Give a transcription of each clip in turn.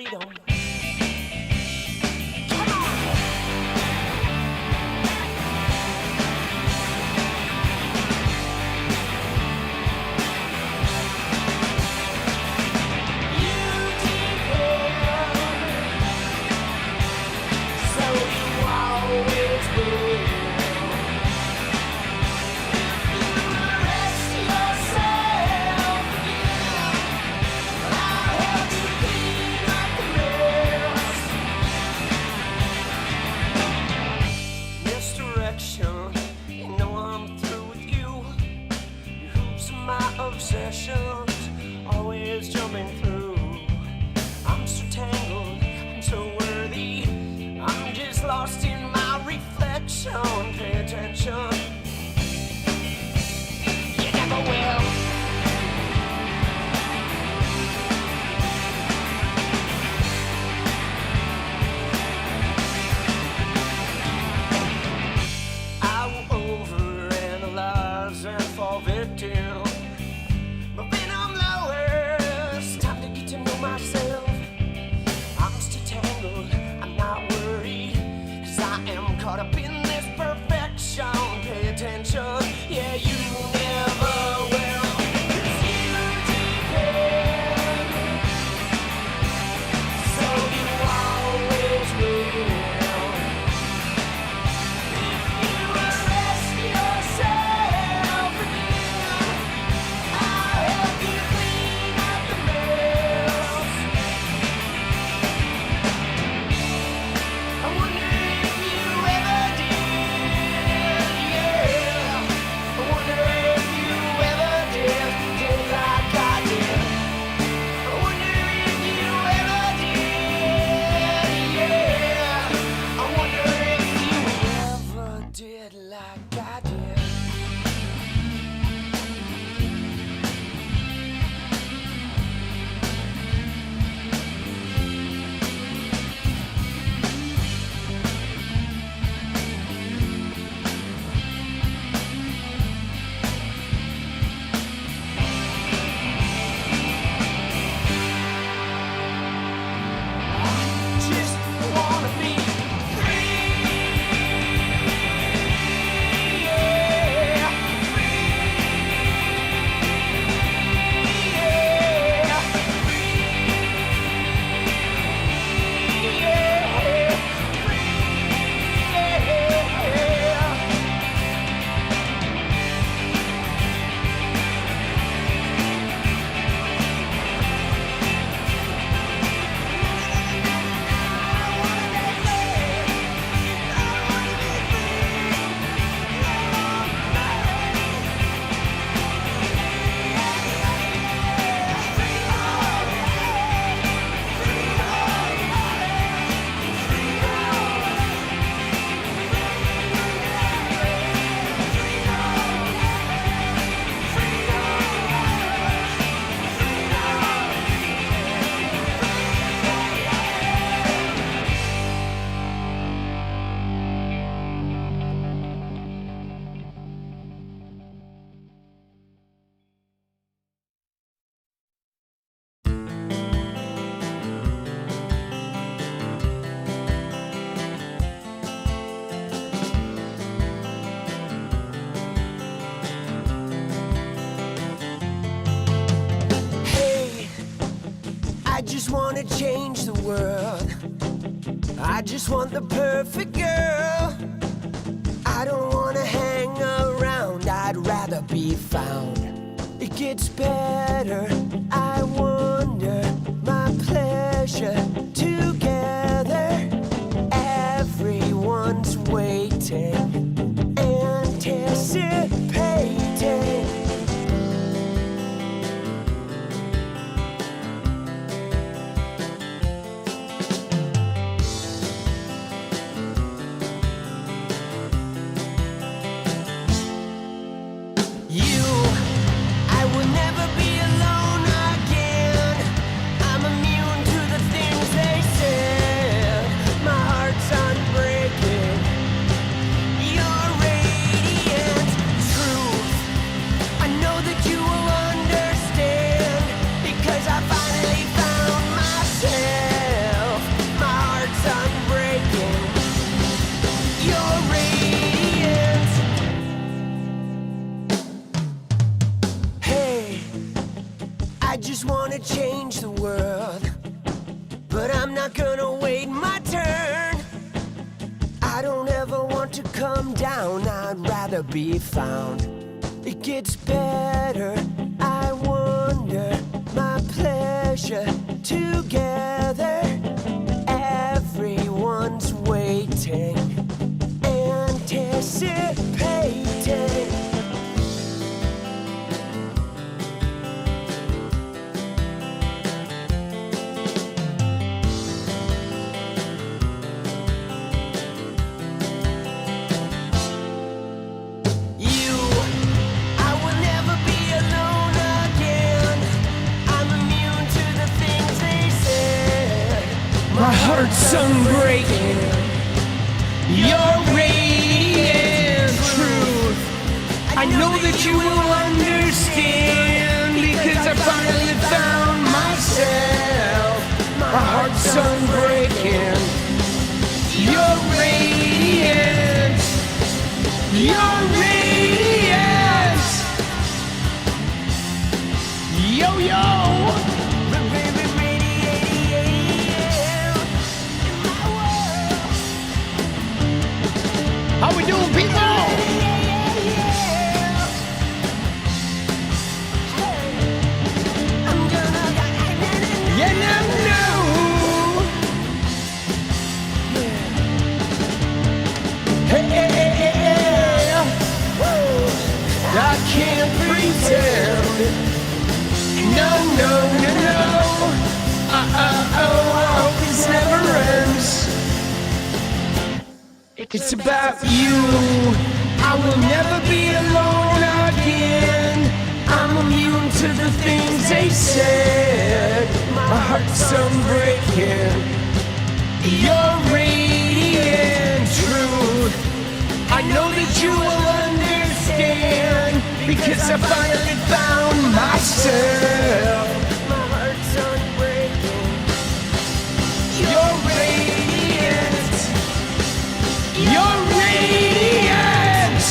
freedom. Always jumping through. I'm so tangled, I'm so worthy. I'm just lost in my reflection. Pay attention. You never will. I will overanalyze and fall victim. Caught up in this perfection, pay attention, yeah, you never will, 'cause you depend, so you always will. If you arrest yourself again, I'll help you clean up the mess. I wonder if you ever did, yeah. I wonder if you ever did like I did. I wonder if you ever did, yeah. I wonder if you ever did like I did. Just wanna be free, yeah, free, yeah, free, yeah, Hey, I just wanna change the world. I just want the perfect girl. I don't wanna hang around, I'd rather be found. It gets better, I wonder, my pleasure together. Everyone's waiting, anticipating. You, I will never be alone again. not gonna wait my turn. I don't ever want to come down, I'd rather be found. It gets better, I wonder, my pleasure together. Everyone's waiting, anticipating. My heart's unbreaking. You're radiant truth. I know that you will understand because I finally found myself. My heart's unbreaking. You're radiant. You're radiant. Yo, yo. How we doing, people? Yeah, no. Hey, I can't pretend. No. I hope this never ends. It's about you. I will never be alone again. I'm immune to the things they said. My heart's unbreaking. You're radiant truth. I know that you will understand because I finally found myself. My heart's unbreaking. You're radiant. You're radiant!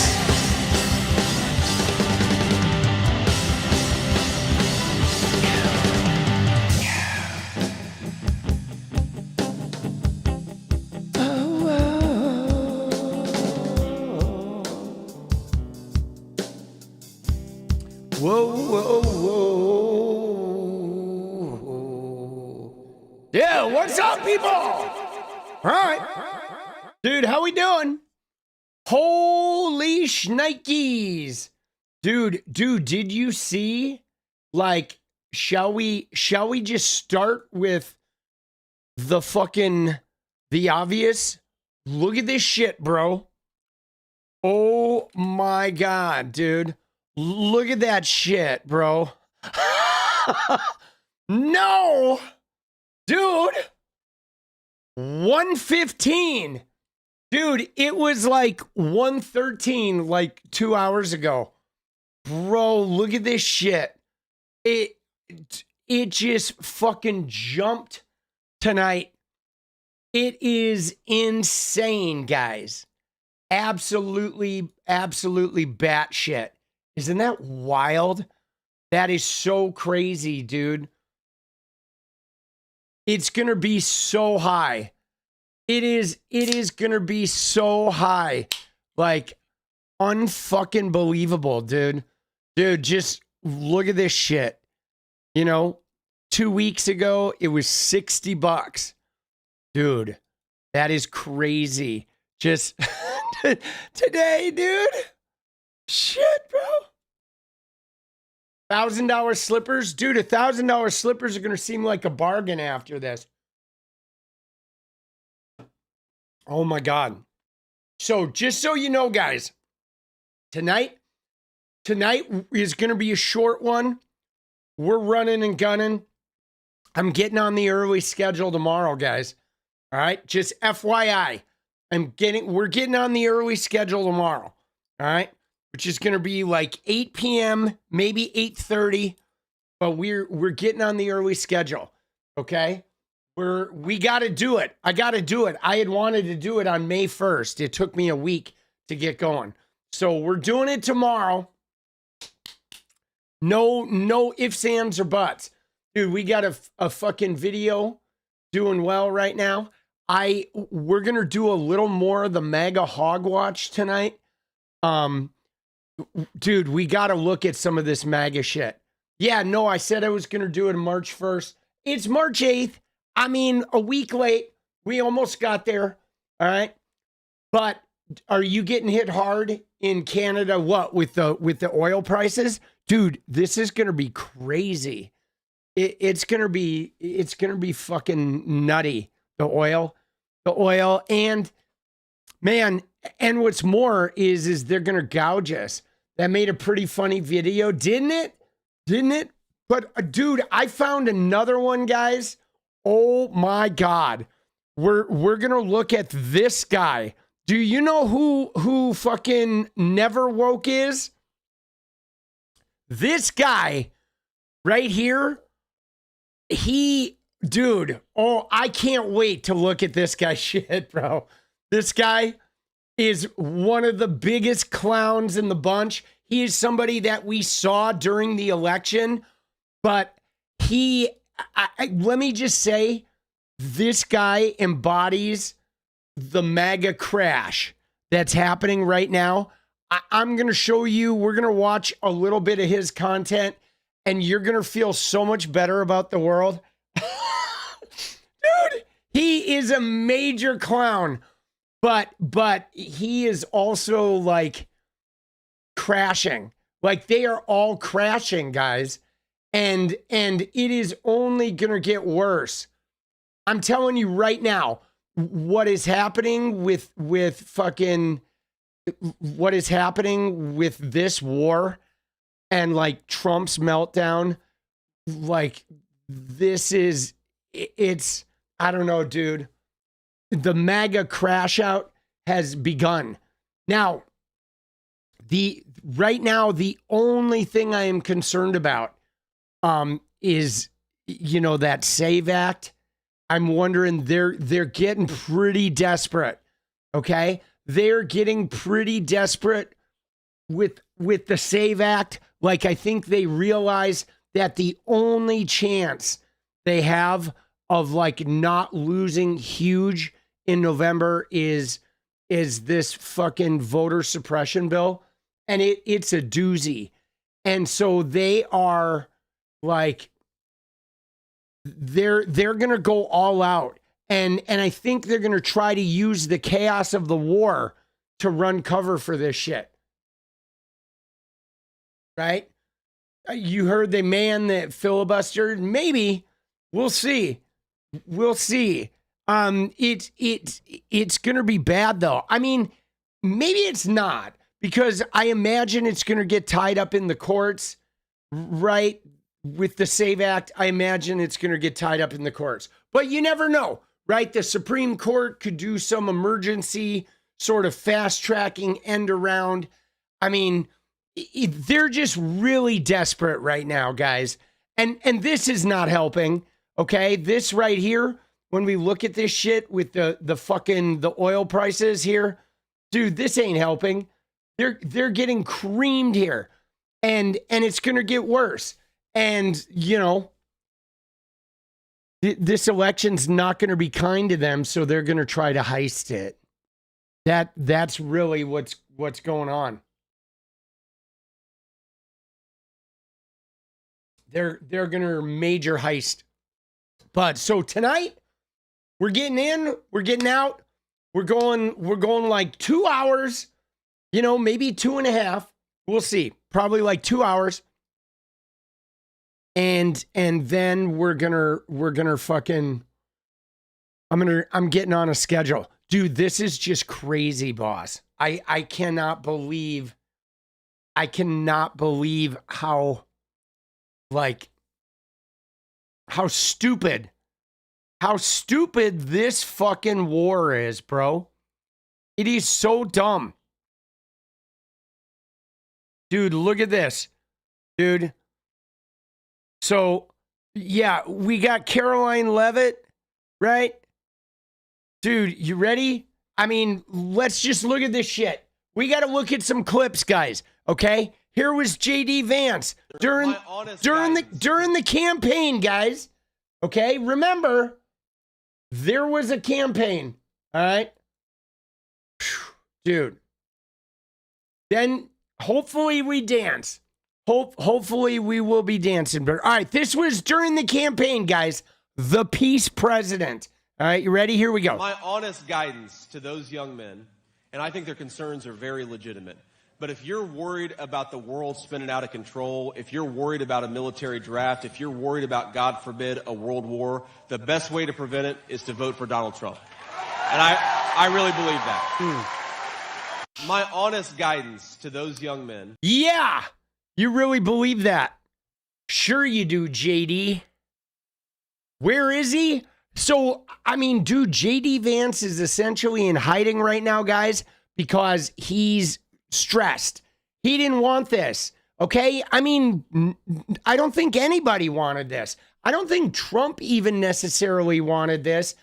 Whoa. Yeah, what's up, people? All right. Dude, how we doing? Holy shnikes. Dude, did you see? Like, shall we just start with the obvious? Look at this shit, bro. Oh my God, dude. Look at that shit, bro. No! Dude! 115. Dude, it was like 113 like 2 hours ago. Bro, look at this shit. It just fucking jumped tonight. It is insane, guys. Absolutely batshit. Isn't that wild? That is so crazy, dude. It's gonna be so high. It is gonna be so high. Like, unfucking believable, dude. Dude, just look at this shit. You know, 2 weeks ago, it was $60. Dude, that is crazy. Just today, dude. Shit, bro. $1,000 slippers? Dude, $1,000 slippers are going to seem like a bargain after this. Oh my God. So just so you know, guys, tonight is going to be a short one. We're running and gunning. I'm getting on the early schedule tomorrow, guys. All right. Just FYI, we're getting on the early schedule tomorrow. All right. Which is going to be like 8 p.m., maybe 8:30, but we're getting on the early schedule. Okay. We got to do it. I got to do it. I had wanted to do it on May 1st. It took me a week to get going. So we're doing it tomorrow. No ifs, ands, or buts. Dude, we got a fucking video doing well right now. We're gonna do a little more of the MAGA hog watch tonight. Dude, we gotta look at some of this MAGA shit. Yeah, no, I said I was gonna do it on March 1st. It's March 8th. I mean, a week late. We almost got there. All right. But are you getting hit hard in Canada? What with the oil prices? Dude, this is gonna be crazy. It's gonna be fucking nutty. The oil, and man, and what's more is they're gonna gouge us. That made a pretty funny video, didn't it? But dude, I found another one, guys. Oh my God, we're gonna look at this guy. Do you know who fucking neverwokex is? This guy right here. Dude, oh, I can't wait to look at this guy shit, bro. This guy is one of the biggest clowns in the bunch. He is somebody that we saw during the election, but let me just say, this guy embodies the MAGA crash that's happening right now. I'm going to show you, we're going to watch a little bit of his content, and you're going to feel so much better about the world. Dude, he is a major clown, but he is also like crashing. Like they are all crashing, guys. And it is only going to get worse. I'm telling you right now, what is happening with this war and like Trump's meltdown, like it's, I don't know, dude. The MAGA crash out has begun. Now, right now, the only thing I am concerned about is, you know, that SAVE Act. I'm wondering, they're getting pretty desperate. Okay? They're getting pretty desperate with the SAVE Act. Like, I think they realize that the only chance they have of like not losing huge in November is this fucking voter suppression bill. And it's a doozy. And so they are like, they're going to go all out. And I think they're going to try to use the chaos of the war to run cover for this shit. Right? You heard they manned the filibuster. Maybe. We'll see. We'll see. It's going to be bad though. I mean, maybe it's not, because I imagine it's going to get tied up in the courts, right? With the SAVE Act, I imagine it's going to get tied up in the courts. But you never know, right? The Supreme Court could do some emergency sort of fast tracking end around. I mean, they're just really desperate right now, guys. And this is not helping, okay? This right here, when we look at this shit with the oil prices here, dude, this ain't helping. They're getting creamed here. And it's going to get worse. And, you know, this election's not going to be kind to them, so they're going to try to heist it. That's really what's going on. They're going to major heist. But so tonight, we're getting in, we're getting out, we're going like 2 hours, you know, maybe 2.5. We'll see. Probably like 2 hours. And then we're gonna fucking, I'm getting on a schedule. Dude, this is just crazy, boss. I cannot believe how, like, how stupid this fucking war is, bro. It is so dumb. Dude, look at this. Dude. So, yeah, we got Karoline Leavitt, right? Dude, you ready? I mean, let's just look at this shit. We got to look at some clips, guys, okay? Here was JD Vance during the campaign, guys. Okay? Remember, there was a campaign, all right? Dude. Then hopefully we dance. Hopefully we will be dancing. But all right, this was during the campaign, guys. The peace president. All right, you ready? Here we go. My honest guidance to those young men, and I think their concerns are very legitimate, but if you're worried about the world spinning out of control, if you're worried about a military draft, if you're worried about, God forbid, a world war, the best way to prevent it is to vote for Donald Trump. And I really believe that. My honest guidance to those young men. Yeah, you really believe that? Sure you do, JD. Where is he? So, I mean, dude, JD Vance is essentially in hiding right now, guys, because he's stressed. He didn't want this, okay? I mean, I don't think anybody wanted this. I don't think Trump even necessarily wanted this.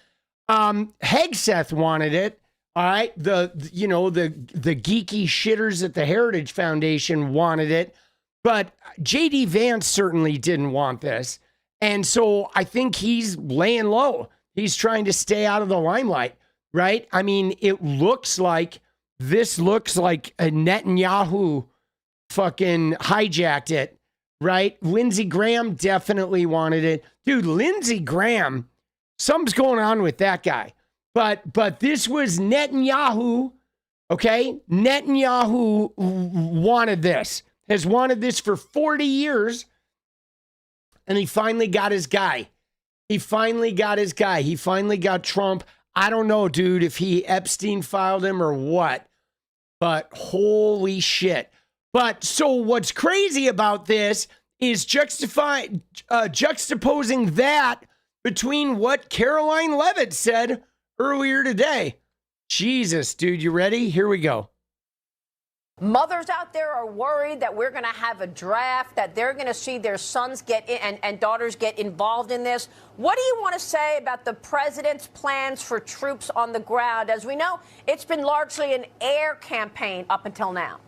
Hegseth wanted it. All right, the geeky shitters at the Heritage Foundation wanted it, but JD Vance certainly didn't want this. And so I think he's laying low. He's trying to stay out of the limelight, right? I mean, this looks like a Netanyahu fucking hijacked it, right? Lindsey Graham definitely wanted it. Dude, Lindsey Graham, something's going on with that guy. But this was Netanyahu, okay? Netanyahu wanted this, has wanted this for 40 years, and he finally got his guy. He finally got Trump. I don't know, dude, if he Epstein filed him or what, but holy shit. But so what's crazy about this is juxtaposing that between what Karoline Leavitt said earlier today. Jesus, dude, you ready? Here we go. Mothers out there are worried that we're going to have a draft, that they're going to see their sons get in and daughters get involved in this. What do you want to say about the president's plans for troops on the ground? As we know, it's been largely an air campaign up until now.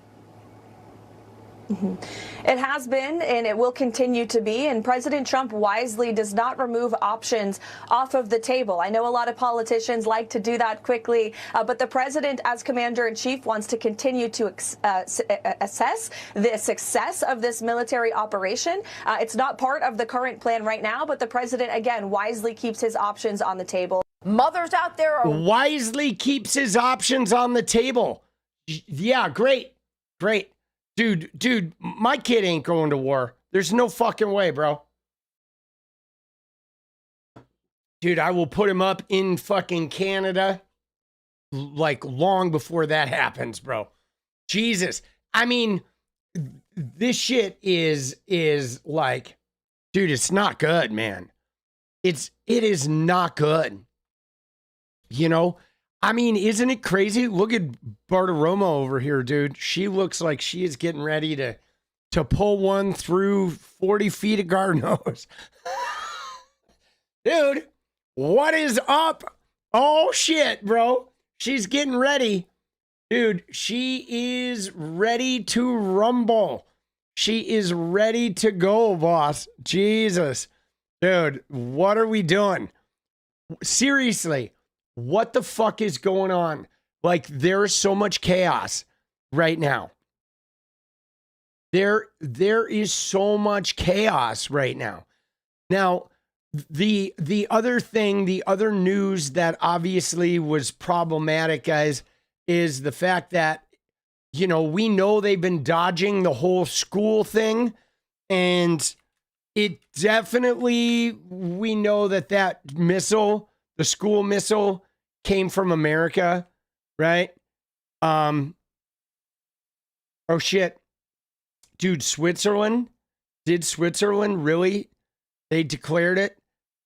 It has been, and it will continue to be, and President Trump wisely does not remove options off of the table. I know a lot of politicians like to do that quickly, but the president, as commander-in-chief, wants to continue to assess the success of this military operation. It's not part of the current plan right now, but the president, again, wisely keeps his options on the table. Mothers out there are wisely keeps his options on the table. Yeah, great. Dude, my kid ain't going to war. There's no fucking way, bro. Dude, I will put him up in fucking Canada like long before that happens, bro. Jesus. I mean, this shit is like, dude, it's not good, man. It is not good. You know? I mean, isn't it crazy? Look at 𝗙𝗏𝗏 over here, dude. She looks like she is getting ready to pull one through 40 feet of garden hose. Dude, what is up? Oh, shit, bro. She's getting ready. Dude, she is ready to rumble. She is ready to go, boss. Jesus. Dude, what are we doing? Seriously. What the fuck is going on? Like, there is so much chaos right now. There is so much chaos right now. Now, the other thing, the other news that obviously was problematic, guys, is the fact that, you know, we know they've been dodging the whole school thing, and it definitely, we know that missile, the school missile, came from America, right? Oh shit. Dude, Switzerland? Did Switzerland really? They declared it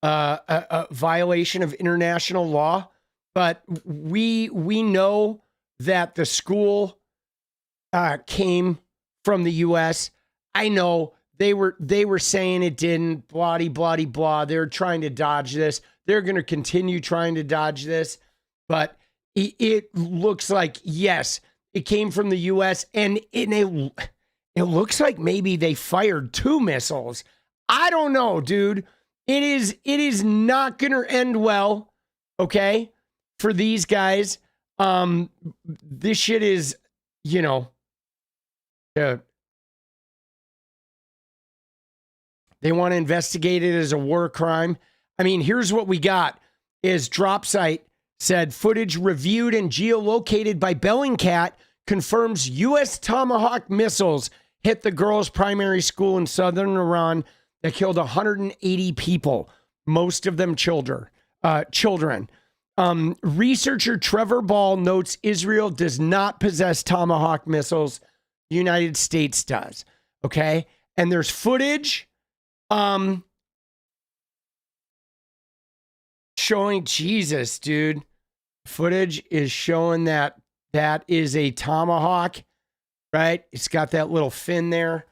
a violation of international law, but we know that the school came from the US. I know they were saying it didn't, blah, blah, blah. They're trying to dodge this. They're going to continue trying to dodge this, but it looks like, yes, it came from the U.S., and it looks like maybe they fired 2 missiles. I don't know, dude. It is not going to end well okay, for these guys. This shit is, you know, they want to investigate it as a war crime. I mean, here's what we got is Dropsite said footage reviewed and geolocated by Bellingcat confirms U.S. Tomahawk missiles hit the girls' primary school in southern Iran that killed 180 people, most of them children. Researcher Trevor Ball notes Israel does not possess Tomahawk missiles. The United States does. Okay? And there's footage showing Jesus, dude. Footage is showing that is a Tomahawk, right? It's got that little fin there,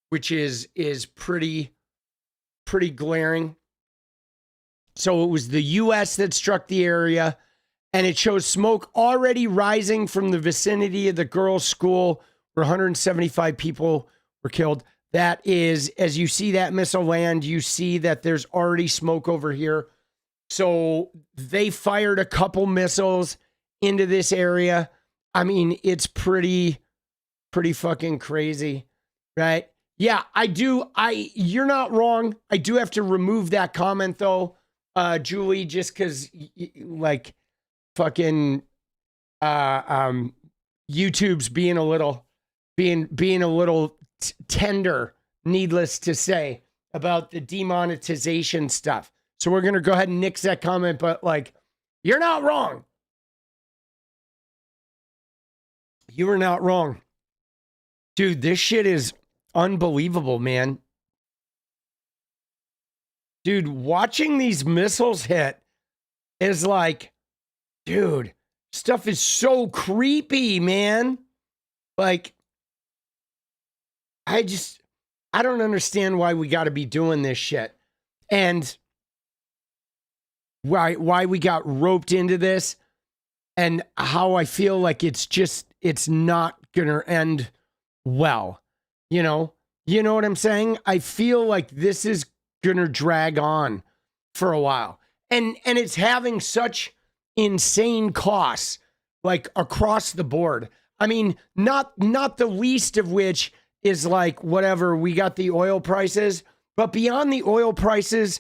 which is pretty glaring. So it was the U.S. that struck the area, and it shows smoke already rising from the vicinity of the girls' school where 175 people were killed. That is, as you see that missile land, you see that there's already smoke over here. So they fired a couple missiles into this area. I mean, it's pretty fucking crazy, right? Yeah, you're not wrong. I do have to remove that comment though, Julie, just because like fucking YouTube's being a little tender, needless to say, about the demonetization stuff. So we're going to go ahead and nix that comment, but like, you're not wrong. You are not wrong. Dude, this shit is unbelievable, man. Dude, watching these missiles hit is like, dude, stuff is so creepy, man. Like, I don't understand why we got to be doing this shit. And why we got roped into this and how I feel like it's not going to end well. You know what I'm saying? I feel like this is going to drag on for a while. And it's having such insane costs like across the board. I mean, not the least of which is like whatever, we got the oil prices, but beyond the oil prices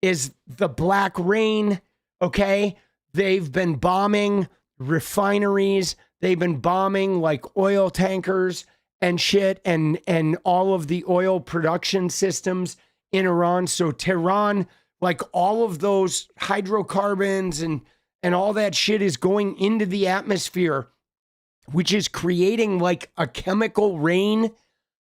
is the black rain, okay? They've been bombing refineries. They've been bombing like oil tankers and shit and all of the oil production systems in Iran. So Tehran, like all of those hydrocarbons and all that shit is going into the atmosphere, which is creating like a chemical rain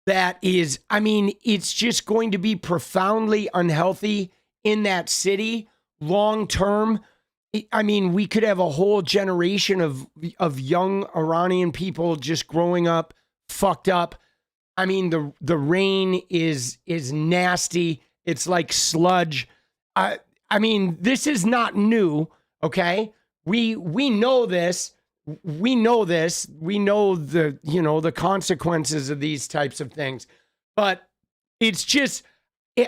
that is, I mean, it's just going to be profoundly unhealthy in that city long term. I mean, we could have a whole generation of young Iranian people just growing up fucked up. I mean, the rain is nasty. It's like sludge. I mean, this is not new, okay? We know this. We know this. We know the consequences of these types of things. But it's just,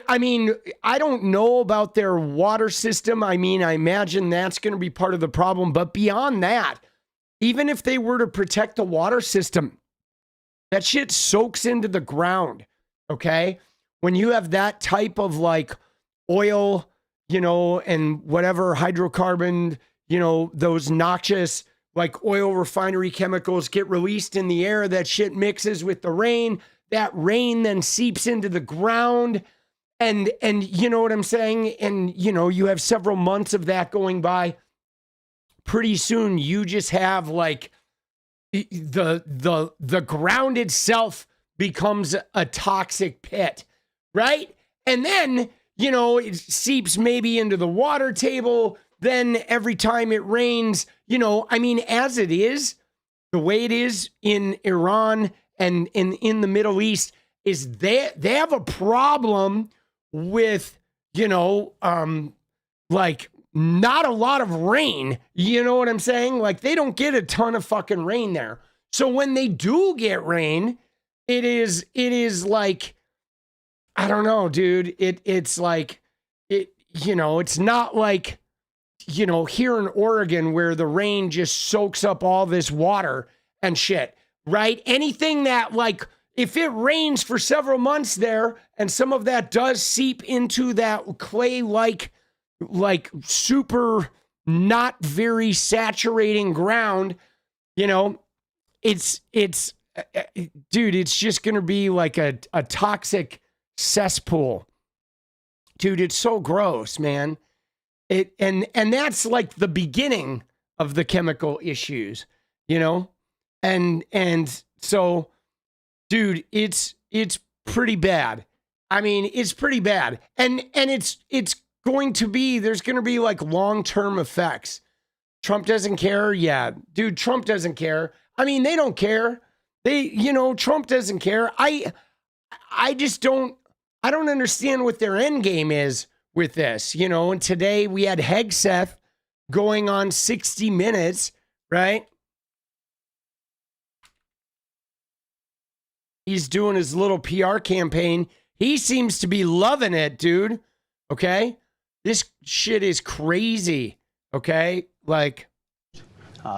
I mean, I don't know about their water system. I mean, I imagine that's going to be part of the problem. But beyond that, even if they were to protect the water system, that shit soaks into the ground, okay? When you have that type of like oil, and whatever hydrocarbon, those noxious like oil refinery chemicals get released in the air, that shit mixes with the rain. That rain then seeps into the ground. And you know what I'm saying? And, you have several months of that going by. Pretty soon you just have like the ground itself becomes a toxic pit, right? And then, it seeps maybe into the water table. Then every time it rains, as it is, the way it is in Iran and in the Middle East is they have a problem with, like not a lot of rain. You know what I'm saying? Like they don't get a ton of fucking rain there. So when they do get rain, it is like, I don't know, dude. It's like, it's not like, you know, here in Oregon where the rain just soaks up all this water and shit, right? Anything that, like, if it rains for several months there and some of that does seep into that clay-like, like super not very saturating ground, you know, it's dude, it's just going to be like a toxic cesspool. Dude, it's so gross, man. And that's like the beginning of the chemical issues, you know? And so, dude, it's pretty bad. I mean, it's pretty bad. And it's going to be, there's going to be like long-term effects. Trump doesn't care. Yeah, dude, Trump doesn't care. I mean, they don't care. Trump doesn't care. I don't understand what their end game is with this, you know. And today we had Hegseth going on 60 Minutes, right? He's doing his little PR campaign. He seems to be loving it, dude. Okay? This shit is crazy. Okay? Like,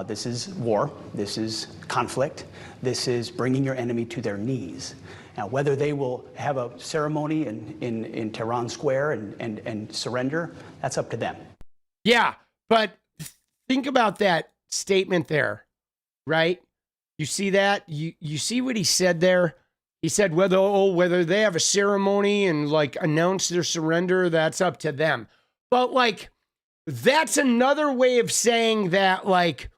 this is war. This is conflict. This is bringing your enemy to their knees. Now, whether they will have a ceremony in Tehran Square and surrender, that's up to them. Yeah, but think about that statement there, right? You see that? You see what he said there? He said whether they have a ceremony and like announce their surrender, that's up to them. But like, that's another way of saying that, like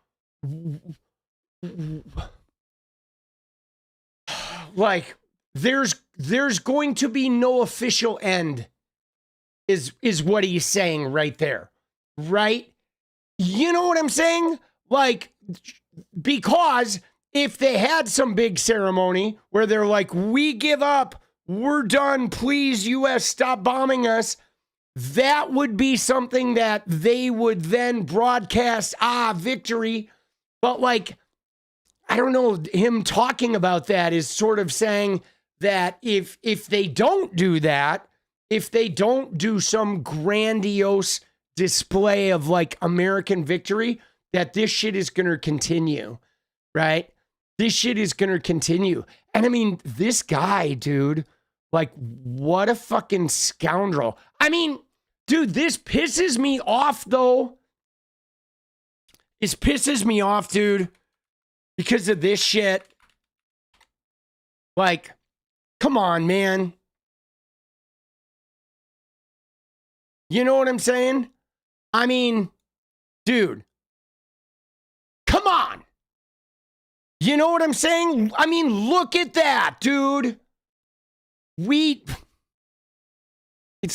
there's going to be no official end is what he's saying right there, right? You know what I'm saying? Like, because if they had some big ceremony where they're like, we give up, we're done, please, US, stop bombing us, that would be something that they would then broadcast, victory. But like, I don't know, him talking about that is sort of saying that if they don't do that, if they don't do some grandiose display of like American victory, that this shit is going to continue, right? This shit is going to continue. And I mean, this guy, dude, like, what a fucking scoundrel. I mean, dude, this pisses me off, though. This pisses me off, dude, because of this shit. Like, come on, man. You know what I'm saying? I mean, dude, come on. You know what I'm saying? I mean, look at that, dude. It's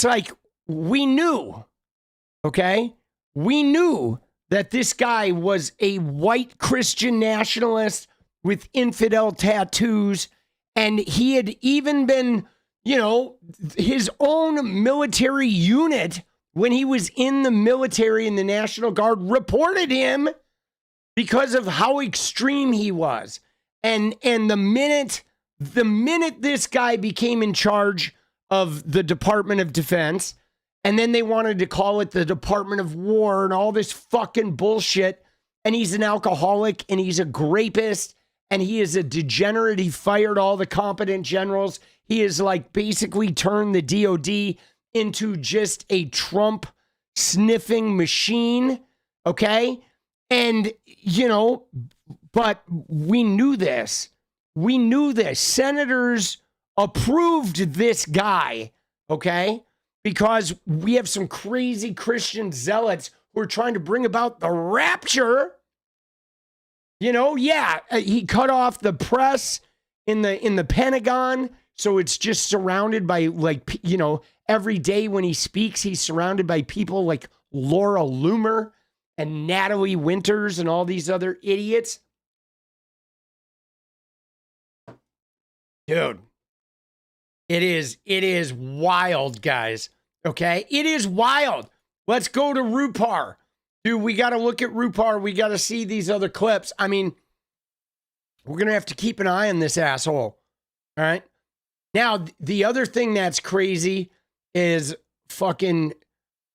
like, we knew, okay? We knew that this guy was a white Christian nationalist with infidel tattoos, and he had even been, you know, his own military unit, when he was in the military in the National Guard, reported him because of how extreme he was. And the minute this guy became in charge of the Department of Defense, and then they wanted to call it the Department of War and all this fucking bullshit, and he's an alcoholic and he's a rapist and he is a degenerate. He fired all the competent generals. He is like basically turned the DOD into just a Trump sniffing machine. Okay. And, you know, but we knew this. We knew this. Senators approved this guy. Okay. Because we have some crazy Christian zealots who are trying to bring about the rapture. You know, yeah, he cut off the press in the Pentagon, so it's just surrounded by, like, you know, every day when he speaks, he's surrounded by people like Laura Loomer and Natalie Winters and all these other idiots. Dude, it is wild, guys. Okay, it is wild. Let's go to RuPaul. Dude, we got to look at RuPaul. We got to see these other clips. I mean, we're going to have to keep an eye on this asshole. All right. Now, the other thing that's crazy is fucking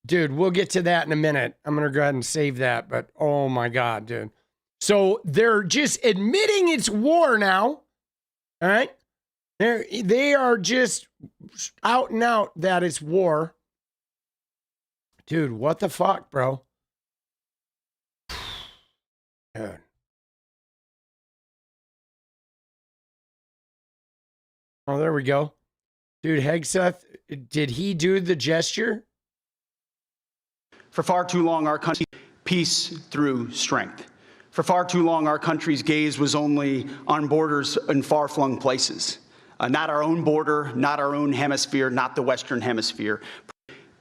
Dude, we'll get to that in a minute. I'm going to go ahead and save that, but oh my God, dude. So they're just admitting it's war now. All right? They are just out and out that it's war. Dude, what the fuck, bro? Dude. Oh, there we go. Dude, Hegseth, did he do the gesture? For far too long, our country peace through strength. For far too long, our country's gaze was only on borders in far-flung places. Not our own border, not our own hemisphere, not the Western Hemisphere.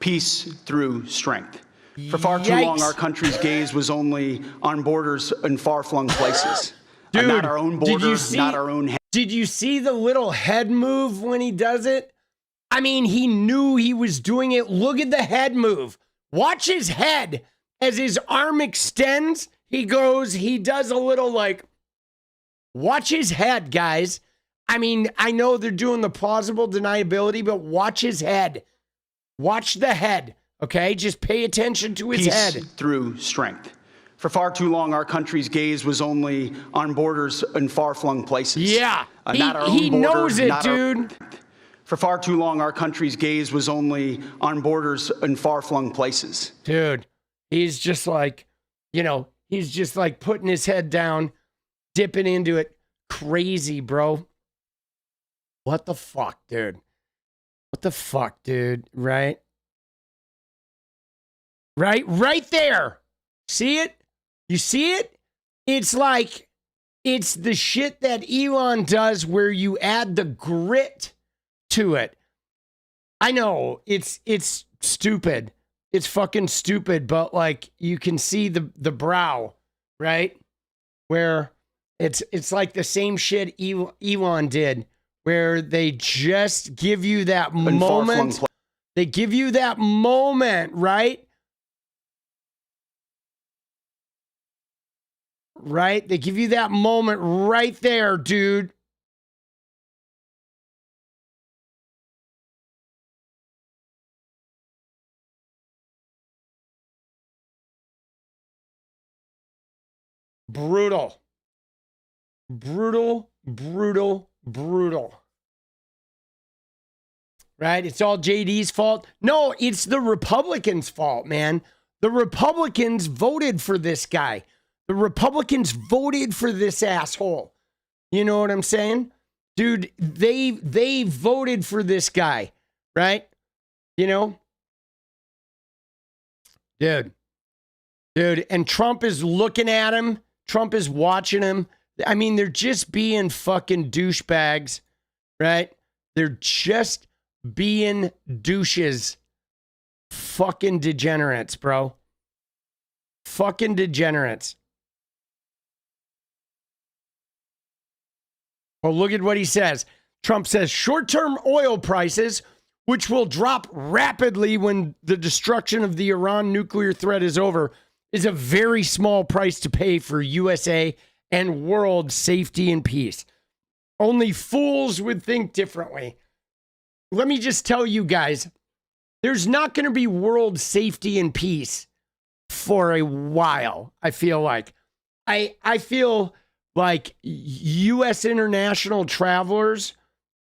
Peace through strength. For far too long, our country's gaze was only on borders in far-flung places. Dude, not our own border, not our own. Did you see the little head move when he does it? I mean, he knew he was doing it. Look at the head move. Watch his head as his arm extends. He does a little like, watch his head, guys. I mean, I know they're doing the plausible deniability, but watch his head. Watch the head, okay? Just pay attention to his head. Peace through strength. For far too long, our country's gaze was only on borders in far-flung places. Yeah, not our own he border, knows it, not dude. For far too long, our country's gaze was only on borders in far-flung places. Dude, he's just like, he's just like putting his head down, dipping into it. Crazy, bro. What the fuck, dude? What the fuck, dude? Right? Right there. See it? You see it? It's like, it's the shit that Elon does where you add the grit to it. I know it's stupid. It's fucking stupid, but like you can see the brow, right? Where it's like the same shit Elon did, where they just give you that moment. They give you that moment, right? Right? They give you that moment right there, dude. Brutal. Brutal, brutal, brutal. Right? It's all JD's fault. No, it's the Republicans' fault, man. The Republicans voted for this guy. The Republicans voted for this asshole. You know what I'm saying? Dude, they voted for this guy, right? You know? Dude, and Trump is looking at him. Trump is watching him. I mean, they're just being fucking douchebags, right? They're just being douches. Fucking degenerates, bro. Fucking degenerates. Well, look at what he says. Trump says short-term oil prices, which will drop rapidly when the destruction of the Iran nuclear threat is over, is a very small price to pay for USA and world safety and peace. Only fools would think differently. Let me just tell you guys, there's not going to be world safety and peace for a while, I feel like. I feel like U.S. international travelers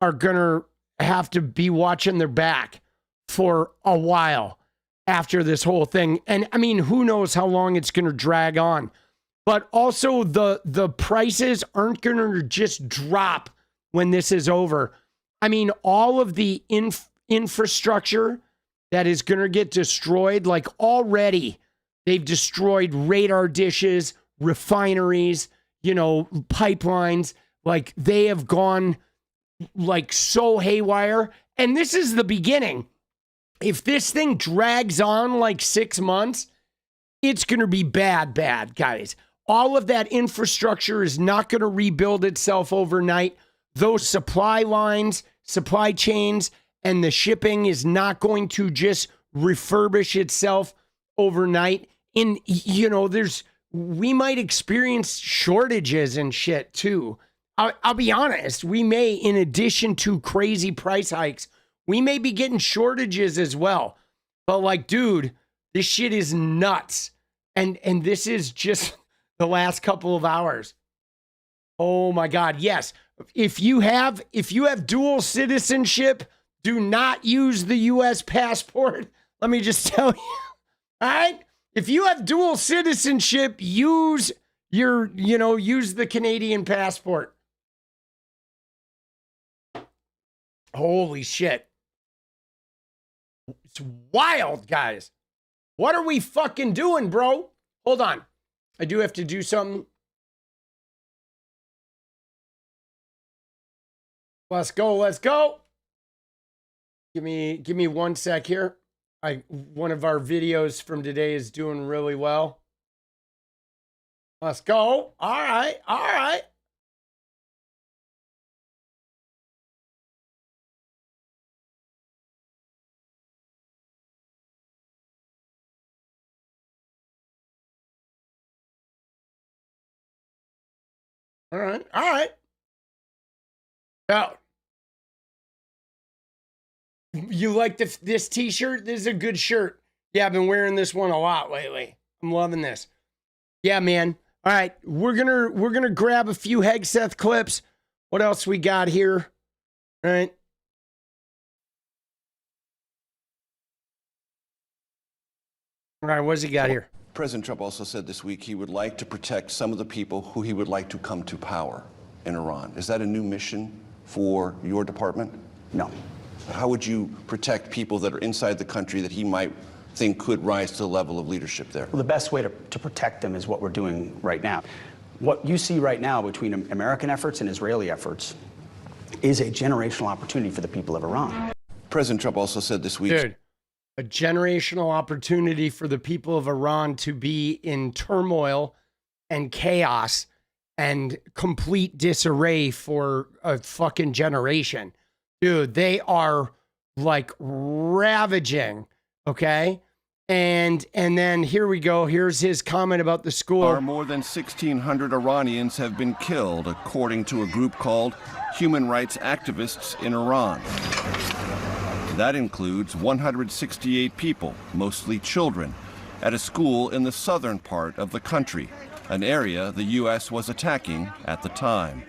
are going to have to be watching their back for a while after this whole thing. And I mean, who knows how long it's going to drag on. But also the prices aren't going to just drop when this is over. I mean, all of the infrastructure that is going to get destroyed, like already they've destroyed radar dishes, refineries, pipelines. Like they have gone like so haywire. And this is the beginning. If this thing drags on like 6 months, it's going to be bad, guys. All of that infrastructure is not going to rebuild itself overnight. Those supply lines, supply chains, and the shipping is not going to just refurbish itself overnight. We might experience shortages and shit too. I'll be honest. We may, in addition to crazy price hikes, we may be getting shortages as well. But like, dude, This shit is nuts. And this is just the last couple of hours. Oh my God. Yes. If you have dual citizenship, do not use the US passport. Let me just tell you. All right? If you have dual citizenship, use the Canadian passport. Holy shit. It's wild, guys. What are we fucking doing, bro? Hold on. I do have to do something. Let's go. Let's go. Give me 1 sec here. One of our videos from today is doing really well. Let's go. All right. All right. All right. All right. Now, you like this t-shirt? This is a good shirt. Yeah, I've been wearing this one a lot lately. I'm loving this. Yeah, man. All right, we're gonna grab a few Hegseth clips. What else we got here? All right. All right, what's he got here? President Trump also said this week he would like to protect some of the people who he would like to come to power in Iran. Is that a new mission for your department? No. How would you protect people that are inside the country that he might think could rise to the level of leadership there? Well, the best way to protect them is what we're doing right now. What you see right now between American efforts and Israeli efforts is a generational opportunity for the people of Iran. President Trump also said this week... Dude, a generational opportunity for the people of Iran to be in turmoil and chaos and complete disarray for a fucking generation. Dude, they are like ravaging, okay? And then here we go. Here's his comment about the school. More than 1,600 Iranians have been killed, according to a group called Human Rights Activists in Iran. That includes 168 people, mostly children, at a school in the southern part of the country, an area the U.S. was attacking at the time.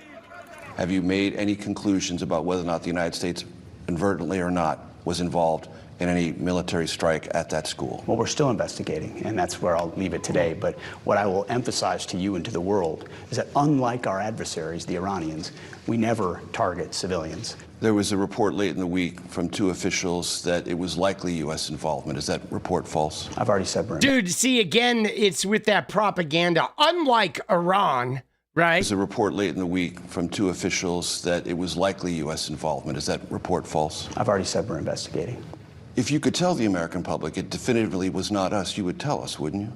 Have you made any conclusions about whether or not the United States, inadvertently or not, was involved in any military strike at that school? Well, we're still investigating, and that's where I'll leave it today. But what I will emphasize to you and to the world is that unlike our adversaries, the Iranians, we never target civilians. There was a report late in the week from 2 officials that it was likely U.S. involvement. Is that report false? I've already said we're... Dude, see, again, it's with that propaganda. Unlike Iran, right? There's a report late in the week from 2 officials that it was likely U.S. involvement. Is that report false? I've already said we're investigating. If you could tell the American public it definitively was not us, you would tell us, wouldn't you?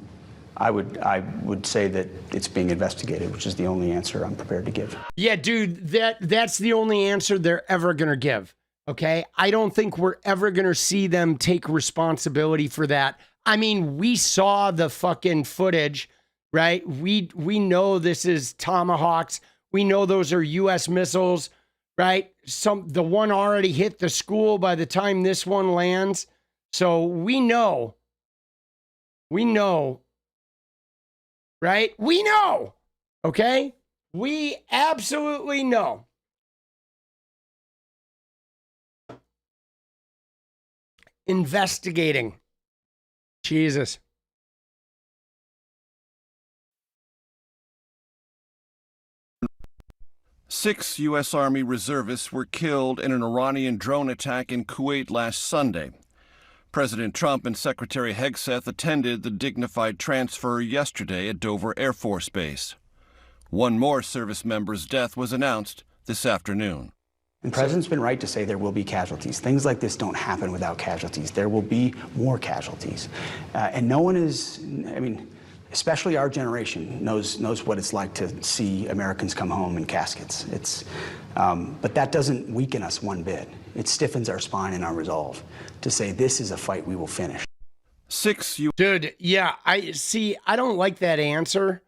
I would say that it's being investigated, which is the only answer I'm prepared to give. Yeah, dude, that's the only answer they're ever going to give, okay? I don't think we're ever going to see them take responsibility for that. I mean, we saw the fucking footage, right? We know this is Tomahawks. We know those are U.S. missiles, right? The one already hit the school by the time this one lands. So we know, right? We know, okay? We absolutely know. Investigating. Jesus. Six U.S. Army reservists were killed in an Iranian drone attack in Kuwait last Sunday. President Trump and Secretary Hegseth attended the dignified transfer yesterday at Dover Air Force Base. One more service member's death was announced this afternoon. The president's been right to say there will be casualties. Things like this don't happen without casualties. There will be more casualties. And no one is, I mean, especially our generation knows what it's like to see Americans come home in caskets. But that doesn't weaken us one bit. It stiffens our spine and our resolve to say this is a fight we will finish. Dude, yeah, I don't like that answer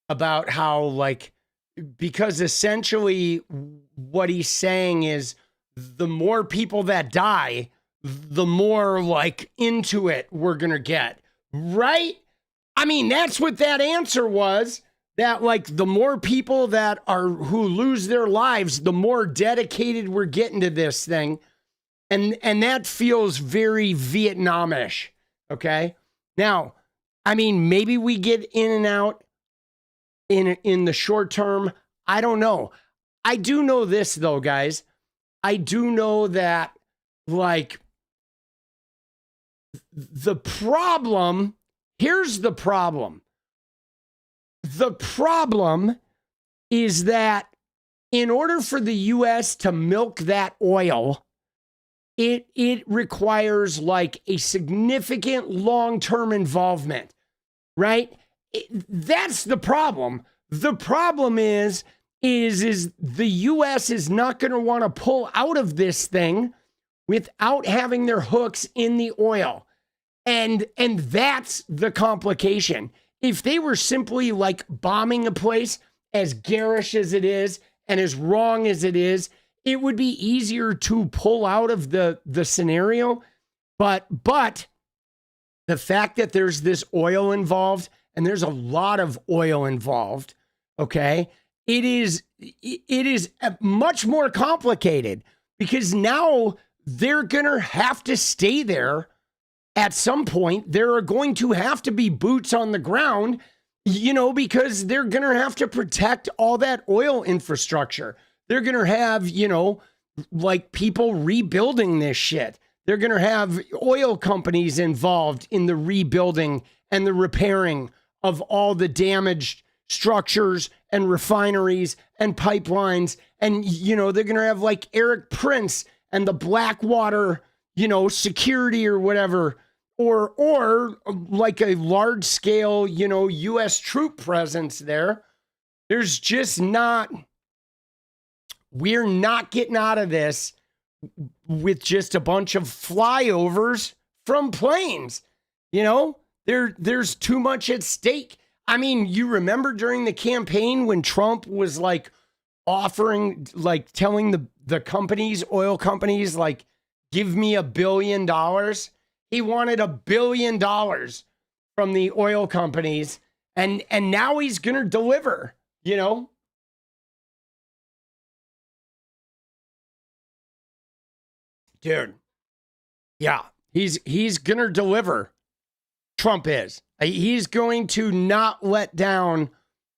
about how, like, because essentially what he's saying is the more people that die, the more, like, into it we're gonna get. Right? I mean, that's what that answer was. That like the more people that are who lose their lives, the more dedicated we're getting to this thing. And that feels very Vietnamish. Okay. Now, I mean, maybe we get in and out in the short term. I don't know. I do know this though, guys. I do know that like the problem, here's the problem. The problem is that in order for the US to milk that oil, it requires like a significant long-term involvement, right? That's the problem. The problem is the US is not going to want to pull out of this thing without having their hooks in the oil. And that's the complication. If they were simply like bombing a place, as garish as it is and as wrong as it is, it would be easier to pull out of the scenario. But the fact that there's this oil involved, and there's a lot of oil involved, okay, it is much more complicated because now they're gonna have to stay there. At some point, there are going to have to be boots on the ground, you know, because they're going to have to protect all that oil infrastructure. They're going to have, you know, like people rebuilding this shit. They're going to have oil companies involved in the rebuilding and the repairing of all the damaged structures and refineries and pipelines. And, you know, they're going to have like Eric Prince and the Blackwater, you know, security or whatever. Or like a large scale, you know, U.S. troop presence there. There's just not, we're not getting out of this with just a bunch of flyovers from planes. You know, there's too much at stake. I mean, you remember during the campaign when Trump was like offering, like telling the companies, oil companies, like, give me $1 billion. He wanted $1 billion from the oil companies, and now he's gonna deliver, you know? Dude, yeah, he's gonna deliver. Trump is. He's going to not let down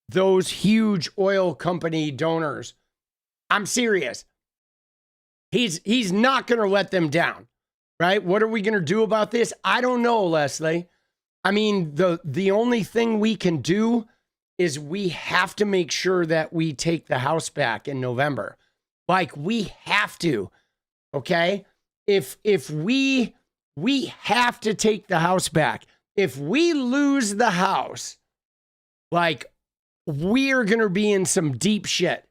those huge oil company donors. I'm serious. He's not gonna let them down. Right? What are we going to do about this? I don't know, Leslie. I mean, the only thing we can do is we have to make sure that we take the House back in November. Like, we have to, okay? If we have to take the House back. If we lose the House, like, we are going to be in some deep shit.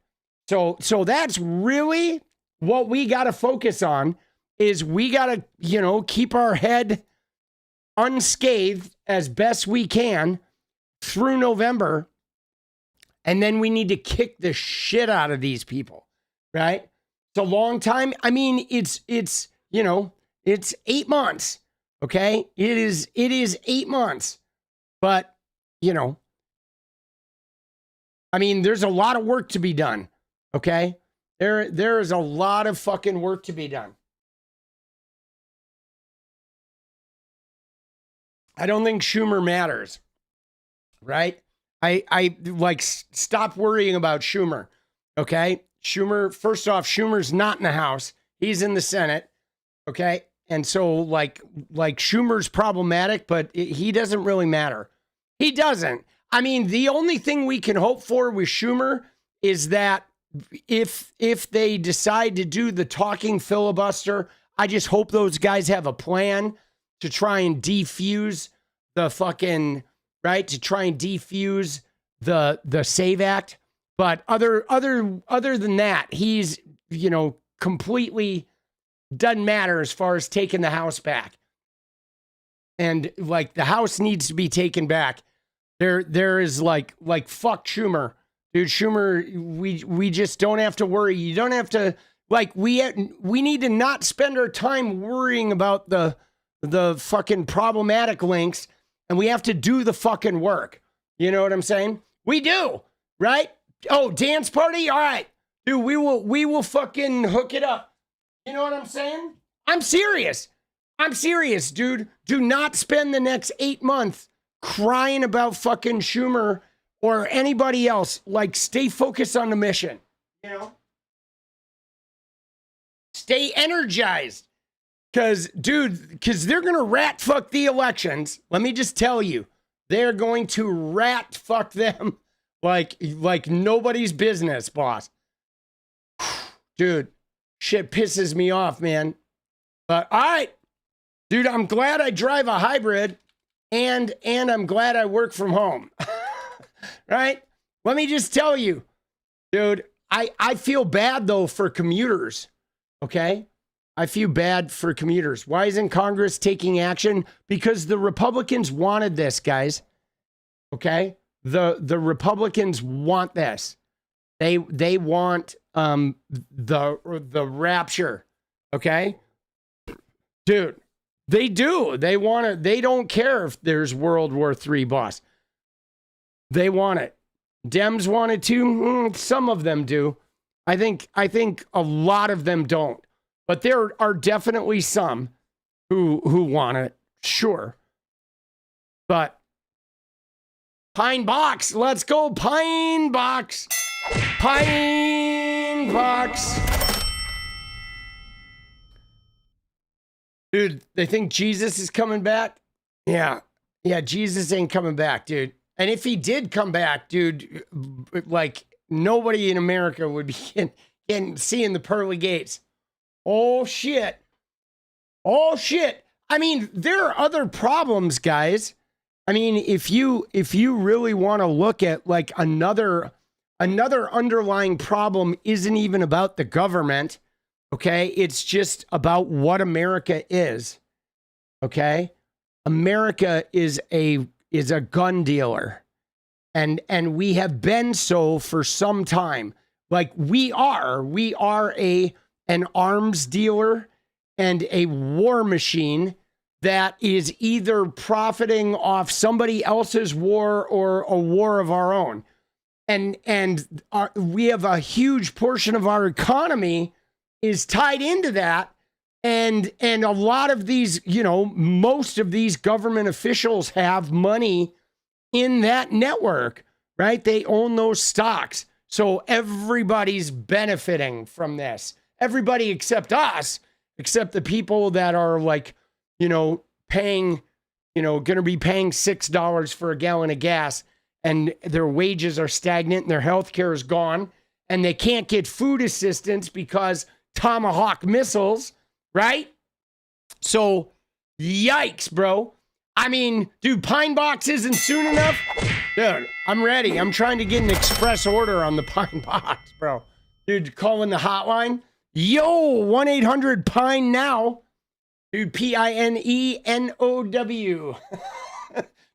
So that's really what we got to focus on. Is we got to, you know, keep our head unscathed as best we can through November. And then we need to kick the shit out of these people, right? It's a long time. I mean, it's, you know, it's 8 months. Okay. It is 8 months, but you know, I mean, there's a lot of work to be done. Okay. There is a lot of fucking work to be done. I don't think Schumer matters, right? I like stop worrying about Schumer, okay? Schumer, first off, Schumer's not in the House. He's in the Senate, okay? And so like Schumer's problematic, but he doesn't really matter. He doesn't. I mean, the only thing we can hope for with Schumer is that if they decide to do the talking filibuster, I just hope those guys have a plan to try and defuse the fucking, right? To try and defuse the SAVE Act. But other than that, he's, you know, completely doesn't matter as far as taking the House back. And like the House needs to be taken back. There is like fuck Schumer. Dude, Schumer, we just don't have to worry. You don't have to, like, we need to not spend our time worrying about the fucking problematic links and we have to do the fucking work. You know what I'm saying? We do, right? Oh, dance party? All right. Dude, we will fucking hook it up. You know what I'm saying? I'm serious. I'm serious, dude. Do not spend the next 8 months crying about fucking Schumer or anybody else. Like, stay focused on the mission. You know? Stay energized. Because they're going to rat fuck the elections. Let me just tell you. They're going to rat fuck them like nobody's business, boss. Dude, shit pisses me off, man. But all right. Dude, I'm glad I drive a hybrid and I'm glad I work from home. Right? Let me just tell you, dude, I feel bad though for commuters. Okay? I feel bad for commuters. Why isn't Congress taking action? Because the Republicans wanted this, guys. Okay? The Republicans want this. They want the rapture. Okay? Dude, they do. They want it. They don't care if there's World War III, boss. They want it. Dems want it too. Some of them do. I think a lot of them don't. But there are definitely some who want it. Sure. But Pine Box, let's go Pine Box. Pine Box. Dude, they think Jesus is coming back? Yeah, Jesus ain't coming back, dude. And if he did come back, dude, like nobody in America would be seeing the pearly gates. Oh shit. Oh shit. I mean, there are other problems, guys. I mean, if you really want to look at like another underlying problem isn't even about the government. Okay? It's just about what America is. Okay? America is a gun dealer. And we have been so for some time. Like we are an arms dealer and a war machine that is either profiting off somebody else's war or a war of our own. And we have a huge portion of our economy is tied into that. And a lot of these, most of these government officials have money in that network, right? They own those stocks. So everybody's benefiting from this. Everybody except us, except the people that are like, paying, going to be paying $6 for a gallon of gas and their wages are stagnant and their health care is gone and they can't get food assistance because Tomahawk missiles, right? So, yikes, bro. I mean, dude, Pine Box isn't soon enough. Dude, I'm ready. I'm trying to get an express order on the Pine Box, bro. Dude, calling the hotline. Yo, 1-800-PINE now. Dude, PINENOW.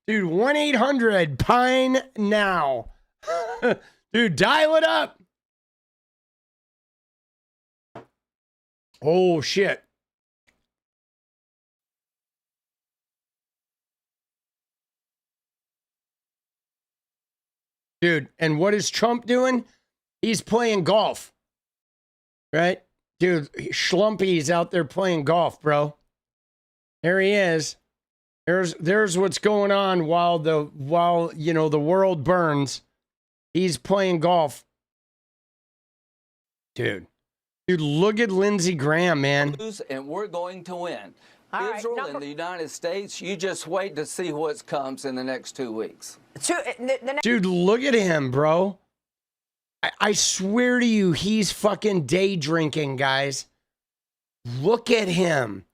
Dude, 1-800-PINE now. Dude, dial it up. Oh, shit. Dude, and what is Trump doing? He's playing golf. Right? Dude, Schlumpy's out there playing golf, bro. There he is. There's what's going on while the world burns. He's playing golf. Dude, look at Lindsey Graham, man. And we're going to win. All Israel right, and the United States, you just wait to see what comes in the next 2 weeks. Dude, look at him, bro. I swear to you, he's fucking day drinking, guys. Look at him.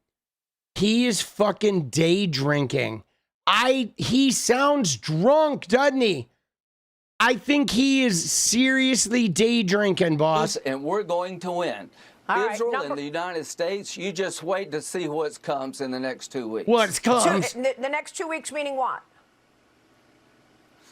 He is fucking day drinking. He sounds drunk, doesn't he? I think he is seriously day drinking, boss. And we're going to win. All Israel right, and the United States, you just wait to see what comes in the next 2 weeks. What comes? The next 2 weeks meaning what?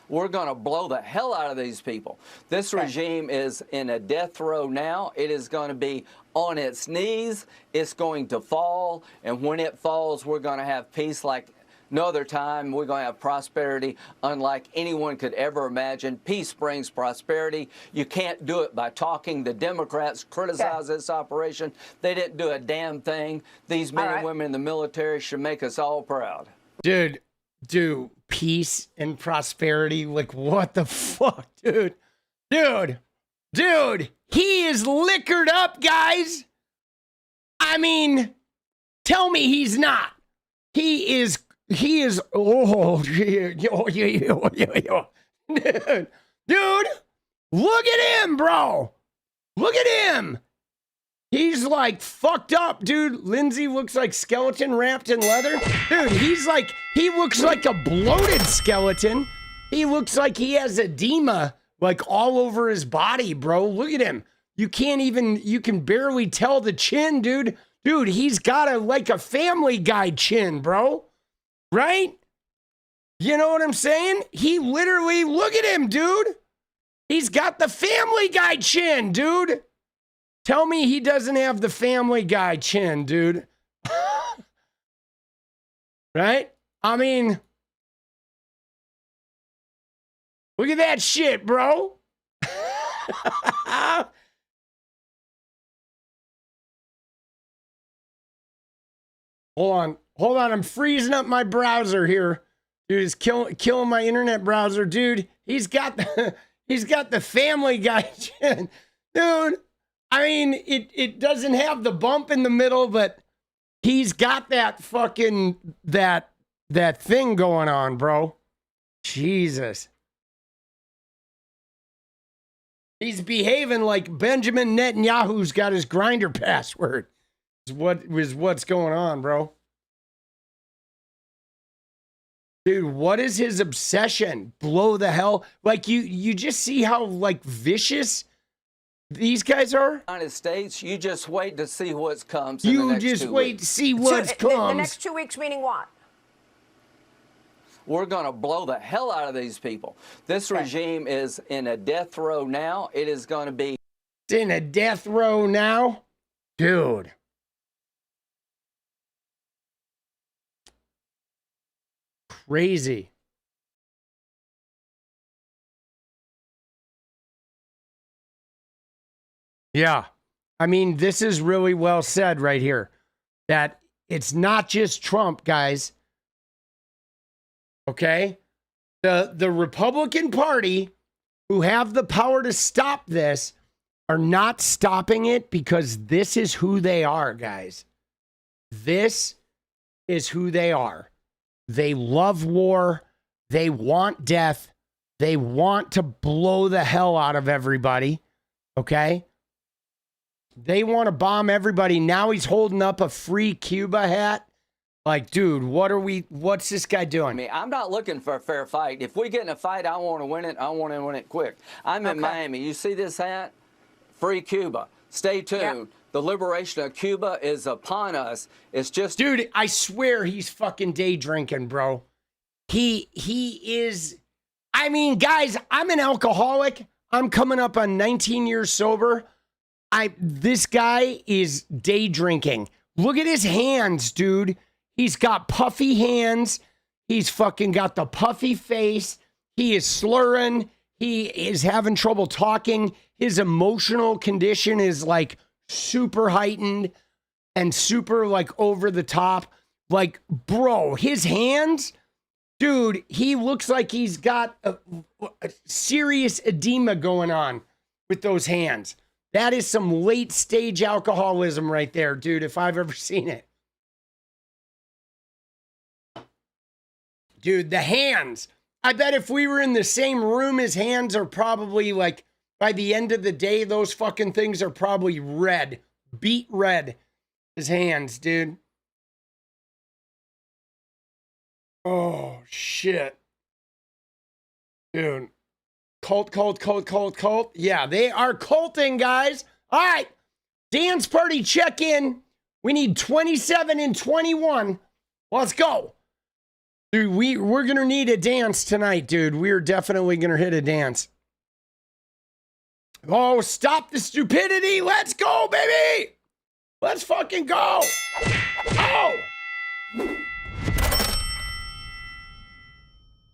We're going to blow the hell out of these people. This regime is in a death row now. It is going to be on its knees. It's going to fall. And when it falls, we're going to have peace like no other time. We're going to have prosperity unlike anyone could ever imagine. Peace brings prosperity. You can't do it by talking. The Democrats criticize this operation. They didn't do a damn thing. These men and women in the military should make us all proud. Dude, peace and prosperity. Like, what the fuck, dude? Dude, he is liquored up, guys. I mean, tell me he's not. He is, oh, dude, look at him, bro. Look at him. He's like fucked up, dude. Lindsey looks like skeleton wrapped in leather. Dude, he looks like a bloated skeleton. He looks like he has edema like all over his body, bro. Look at him. You can barely tell the chin, dude. Dude, he's got a Family Guy chin, bro. Right? You know what I'm saying? He literally, look at him, dude. He's got the Family Guy chin, dude. Tell me he doesn't have the Family Guy chin, dude. Right? I mean, look at that shit, bro. Hold on. I'm freezing up my browser here. Dude, it's killing my internet browser, dude. He's got the Family Guy chin. Dude, I mean, it doesn't have the bump in the middle, but he's got that fucking that thing going on, bro. Jesus. He's behaving like Benjamin Netanyahu's got his Grindr password. What's going on, bro? Dude, what is his obsession? Blow the hell. Like, you just see how, like, vicious these guys are? United States, you just wait to see what comes. You just wait to see what comes. The next 2 weeks, meaning what? We're going to blow the hell out of these people. This regime is in a death row now. It is going to be. It's in a death row now? Dude. Crazy. Yeah. I mean, this is really well said right here. That it's not just Trump, guys. Okay? The Republican Party, who have the power to stop this, are not stopping it because this is who they are, guys. This is who they are. They love war. They want death. They want to blow the hell out of everybody. Okay? They want to bomb everybody. Now he's holding up a free Cuba hat. Like, dude, what's this guy doing? I mean, I'm not looking for a fair fight. If we get in a fight, I want to win it. I want to win it quick. I'm in Miami. You see this hat? Free Cuba. Stay tuned. Yep. The liberation of Cuba is upon us. It's just... Dude, I swear he's fucking day drinking, bro. He is... I mean, guys, I'm an alcoholic. I'm coming up on 19 years sober. This guy is day drinking. Look at his hands, dude. He's got puffy hands. He's fucking got the puffy face. He is slurring. He is having trouble talking. His emotional condition is like super heightened and super like over the top. Like, bro, his hands, dude, he looks like he's got a serious edema going on with those hands. That is some late stage alcoholism right there, dude, if I've ever seen it. Dude, the hands. I bet if we were in the same room, his hands are probably like, by the end of the day, those fucking things are probably red. Beet red. His hands, dude. Oh, shit. Dude. Cult. Yeah, they are culting, guys. All right. Dance party check-in. We need 27 and 21. Let's go. Dude, we're going to need a dance tonight, dude. We're definitely going to hit a dance. Oh, stop the stupidity. Let's go, baby. Let's fucking go. Oh.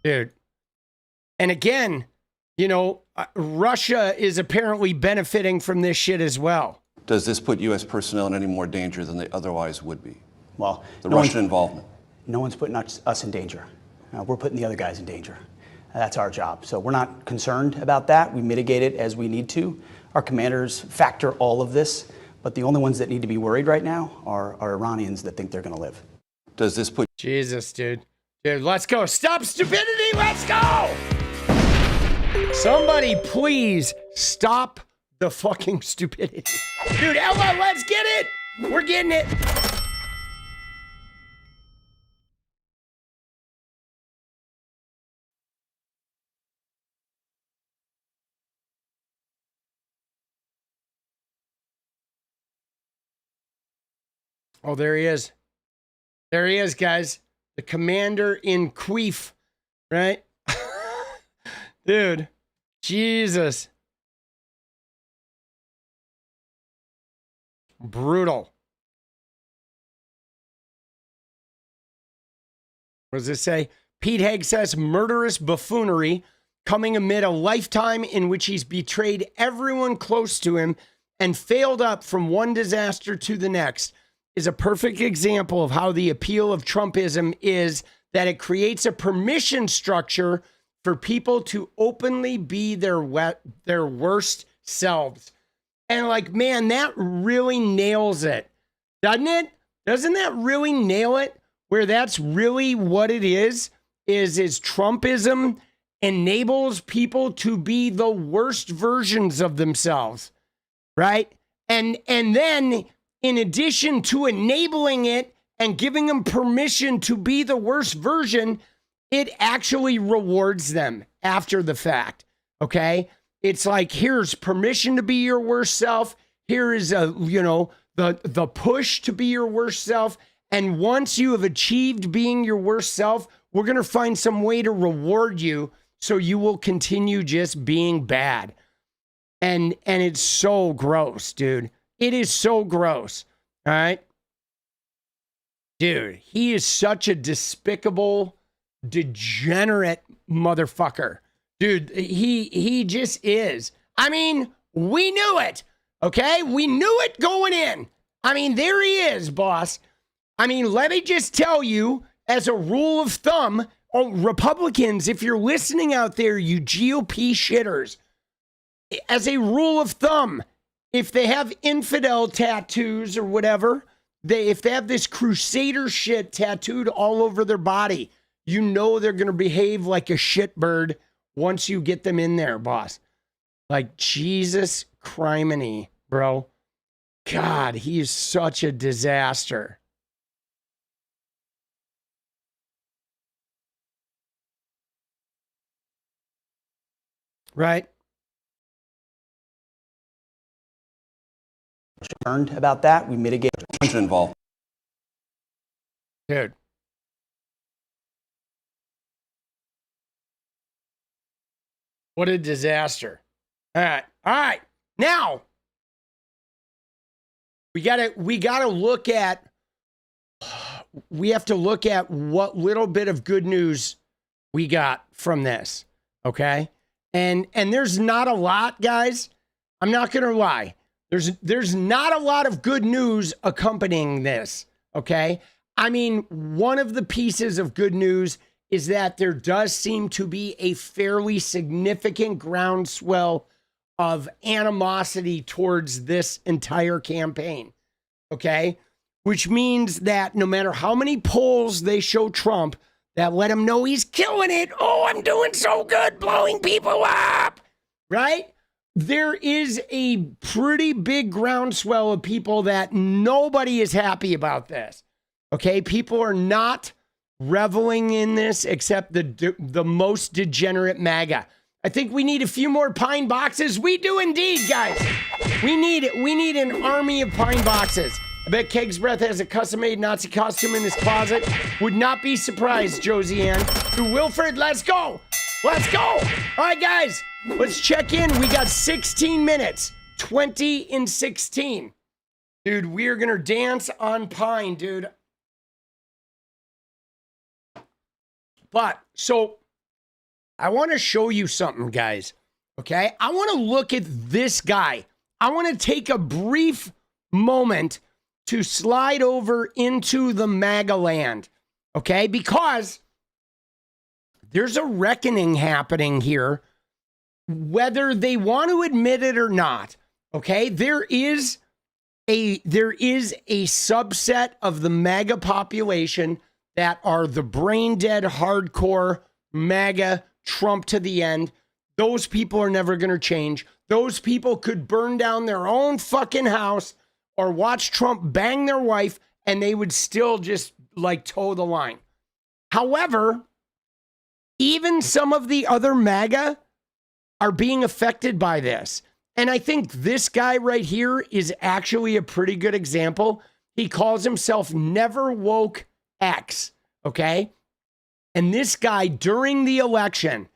Dude. And again, you know, Russia is apparently benefiting from this shit as well. Does this put U.S. personnel in any more danger than they otherwise would be? Well, The Russian involvement. No one's putting us in danger. We're putting the other guys in danger. That's our job. So we're not concerned about that. We mitigate it as we need to. Our commanders factor all of this, but the only ones that need to be worried right now are Iranians that think they're going to live. Does this put Jesus, dude. Dude, let's go. Stop stupidity. Let's go. Somebody please stop the fucking stupidity. Dude, Ella, let's get it. We're getting it. Oh, there he is. There he is, guys. The commander in chief, right? Dude, Jesus. Brutal. What does it say? Pete Hegseth's murderous buffoonery coming amid a lifetime in which he's betrayed everyone close to him and failed up from one disaster to the next is a perfect example of how the appeal of Trumpism is that it creates a permission structure for people to openly be their worst selves. And like, man, that really nails it, doesn't it? Doesn't that really nail it? Where that's really what it is Trumpism enables people to be the worst versions of themselves, right? And then in addition to enabling it and giving them permission to be the worst version, it actually rewards them after the fact, okay? It's like, here's permission to be your worst self. Here is the push to be your worst self. And once you have achieved being your worst self, we're going to find some way to reward you so you will continue just being bad. And it's so gross, dude. It is so gross. All right. Dude, he is such a despicable, degenerate motherfucker. Dude, he just is. I mean, we knew it. Okay? We knew it going in. I mean, there he is, boss. I mean, let me just tell you, as a rule of thumb, Republicans, if you're listening out there, you GOP shitters, as a rule of thumb, if they have infidel tattoos or whatever, if they have this crusader shit tattooed all over their body, you know they're going to behave like a shitbird once you get them in there, boss. Like, Jesus criminy, bro. God, he is such a disaster. Right? Concerned about that. We mitigate. involved? Dude. What a disaster. All right. Now, we have to look at what little bit of good news we got from this. Okay? And there's not a lot, guys. I'm not going to lie. There's not a lot of good news accompanying this, okay? I mean, one of the pieces of good news is that there does seem to be a fairly significant groundswell of animosity towards this entire campaign, okay? Which means that no matter how many polls they show Trump that let him know he's killing it, oh, I'm doing so good, blowing people up, right? There is a pretty big groundswell of people that nobody is happy about this. Okay, people are not reveling in this except the most degenerate MAGA. I think we need a few more pine boxes. We do indeed, guys. We need an army of pine boxes. I bet Keg's Breath has a custom-made Nazi costume in his closet. Would not be surprised, Josie Ann. To Wilfred, let's go. Let's go. All right, guys. Let's check in. We got 16 minutes. 20 in 16. Dude, we're going to dance on pine, dude. But, so, I want to show you something, guys. Okay? I want to look at this guy. I want to take a brief moment to slide over into the MAGA land. Okay? Because there's a reckoning happening here, whether they want to admit it or not. Okay? There is a subset of the MAGA population that are the brain dead, hardcore MAGA, Trump to the end. Those people are never going to change. Those people could burn down their own fucking house or watch Trump bang their wife and they would still just like toe the line. However, even some of the other MAGA are being affected by this. And I think this guy right here is actually a pretty good example. He calls himself neverwokex, okay? And this guy during the election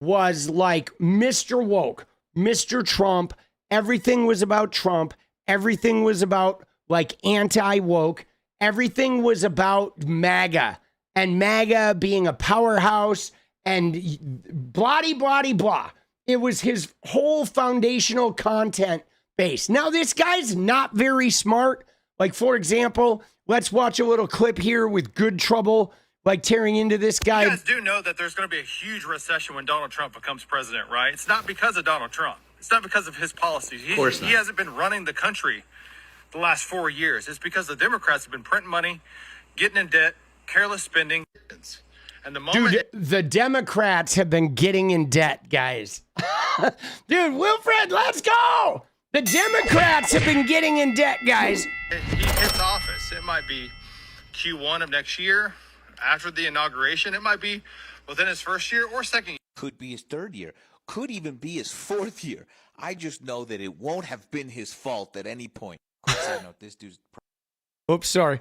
was like Mr. Woke, Mr. Trump. Everything was about Trump. Everything was about like anti-woke. Everything was about MAGA and MAGA being a powerhouse and blah, blah, blah. It was his whole foundational content base. Now, this guy's not very smart. Like, for example, let's watch a little clip here with Good Trouble, like tearing into this guy. You guys do know that there's going to be a huge recession when Donald Trump becomes president, right? It's not because of Donald Trump. It's not because of his policies. He hasn't been running the country the last 4 years. It's because the Democrats have been printing money, getting in debt, careless spending. And the moment... Dude, the Democrats have been getting in debt, guys. Dude, Wilfred, let's go! The Democrats have been getting in debt, guys. He hits office. It might be Q1 of next year, after the inauguration. It might be within his first year or second year. Could be his third year. Could even be his fourth year. I just know that it won't have been his fault at any point. Quick side note, this dude's... Oops, sorry.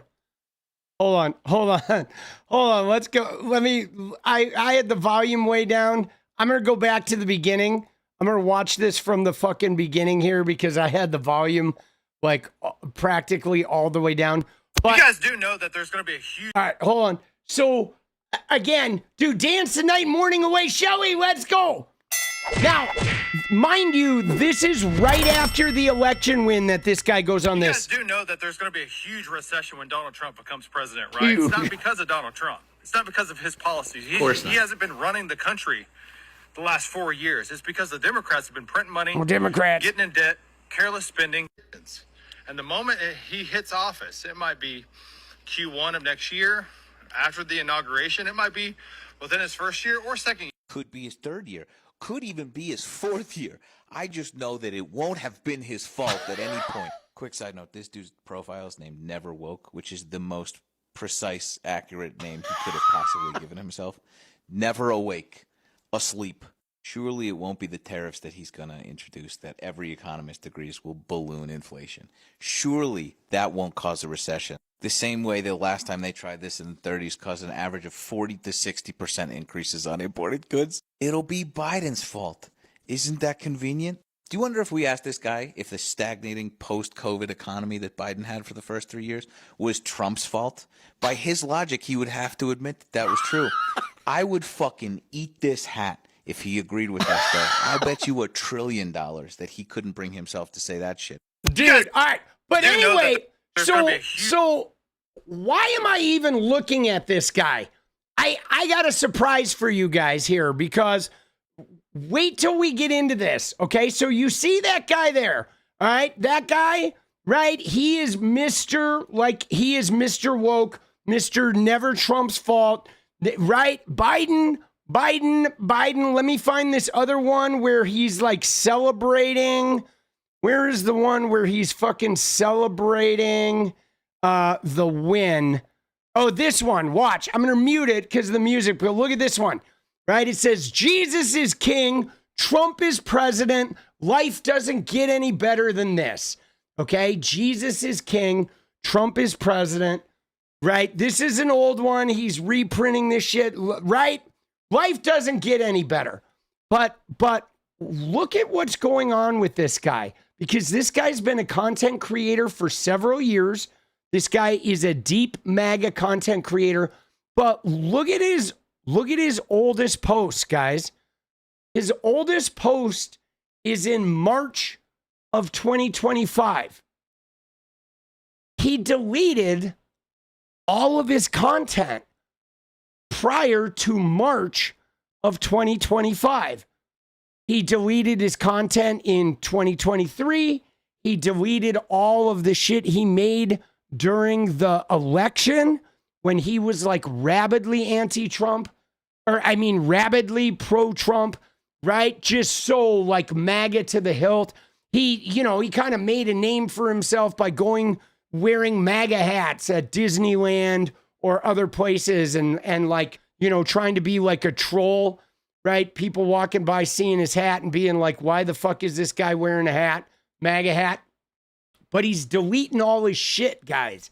Hold on. Let's go. I had the volume way down. I'm going to go back to the beginning. I'm going to watch this from the fucking beginning here because I had the volume like practically all the way down. But you guys do know that there's going to be a huge... All right, hold on. So, again, dude, dance the night, morning away, shall we? Let's go. Now, mind you, this is right after the election win that this guy goes on this. You guys do know that there's going to be a huge recession when Donald Trump becomes president, right? It's not because of Donald Trump. It's not because of his policies. He hasn't been running the country the last 4 years. It's because the Democrats have been printing money, getting in debt, careless spending. And the moment he hits office, it might be Q1 of next year, after the inauguration. It might be within his first year or second year. Could be his third year. Could even be his fourth year. I just know that it won't have been his fault at any point. Quick side note, this dude's profile is named Never Woke, which is the most precise, accurate name he could have possibly given himself. Never awake, asleep. Surely it won't be the tariffs that he's going to introduce that every economist agrees will balloon inflation. Surely that won't cause a recession. The same way the last time they tried this in the 30s caused an average of 40 to 60% increases on imported goods. It'll be Biden's fault. Isn't that convenient? Do you wonder if we asked this guy if the stagnating post-COVID economy that Biden had for the first 3 years was Trump's fault? By his logic, he would have to admit that was true. I would fucking eat this hat if he agreed with us, though. I bet you $1 trillion that he couldn't bring himself to say that shit. Dude, all right. But anyway, so why am I even looking at this guy? I got a surprise for you guys here because wait till we get into this, okay? So you see that guy there, all right? That guy, right? He is Mr. Woke, Mr. Never Trump's fault, right? Biden. Let me find this other one where he's like celebrating. Where is the one where he's fucking celebrating the win? Oh, this one. Watch. I'm going to mute it because of the music, but look at this one. Right? It says, Jesus is king. Trump is president. Life doesn't get any better than this. Okay? Jesus is king. Trump is president. Right? This is an old one. He's reprinting this shit. Right? Life doesn't get any better. But look at what's going on with this guy. Because this guy's been a content creator for several years. This guy is a deep MAGA content creator. But look at his Look at his oldest post, guys. His oldest post is in March of 2025. He deleted all of his content prior to March of 2025. He deleted his content in 2023. He deleted all of the shit he made during the election when he was like rabidly anti-Trump, rabidly pro-Trump, right? Just so like MAGA to the hilt. He kind of made a name for himself by wearing MAGA hats at Disneyland or other places and like, trying to be like a troll, right? People walking by seeing his hat and being like, why the fuck is this guy wearing a hat? MAGA hat. But he's deleting all his shit, guys.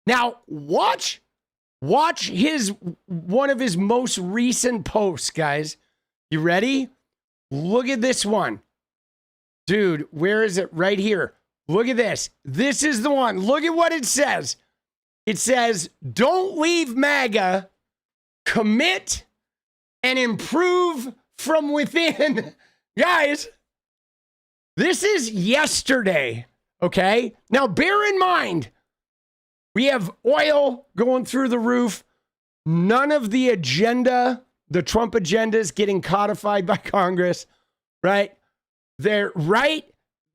Now, watch one of his most recent posts, guys. You ready? Look at this one. Dude, where is it? Right here. Look at this. This is the one. Look at what it says. It says, don't leave MAGA, commit and improve from within. Guys, this is yesterday, okay? Now, bear in mind, we have oil going through the roof. None of the agenda, the Trump agenda, is getting codified by Congress, right?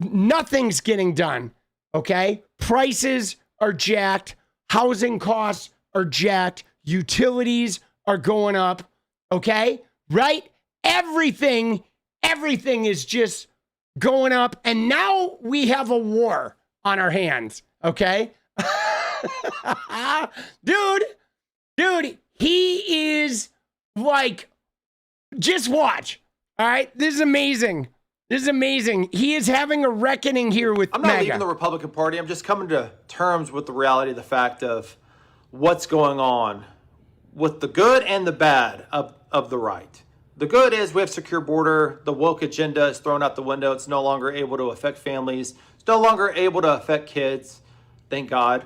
Nothing's getting done, okay? Prices are jacked. Housing costs are jacked. Utilities are going up, okay? Right? Everything is just going up. And now we have a war on our hands, okay? Dude, he is like, just watch, all right? This is amazing. He is having a reckoning here with I'm not MAGA. leaving the Republican Party. I'm just coming to terms with the reality of the fact of what's going on with the good and the bad of the right. The good is we have secure border. The woke agenda is thrown out the window. It's no longer able to affect families. It's no longer able to affect kids. Thank God.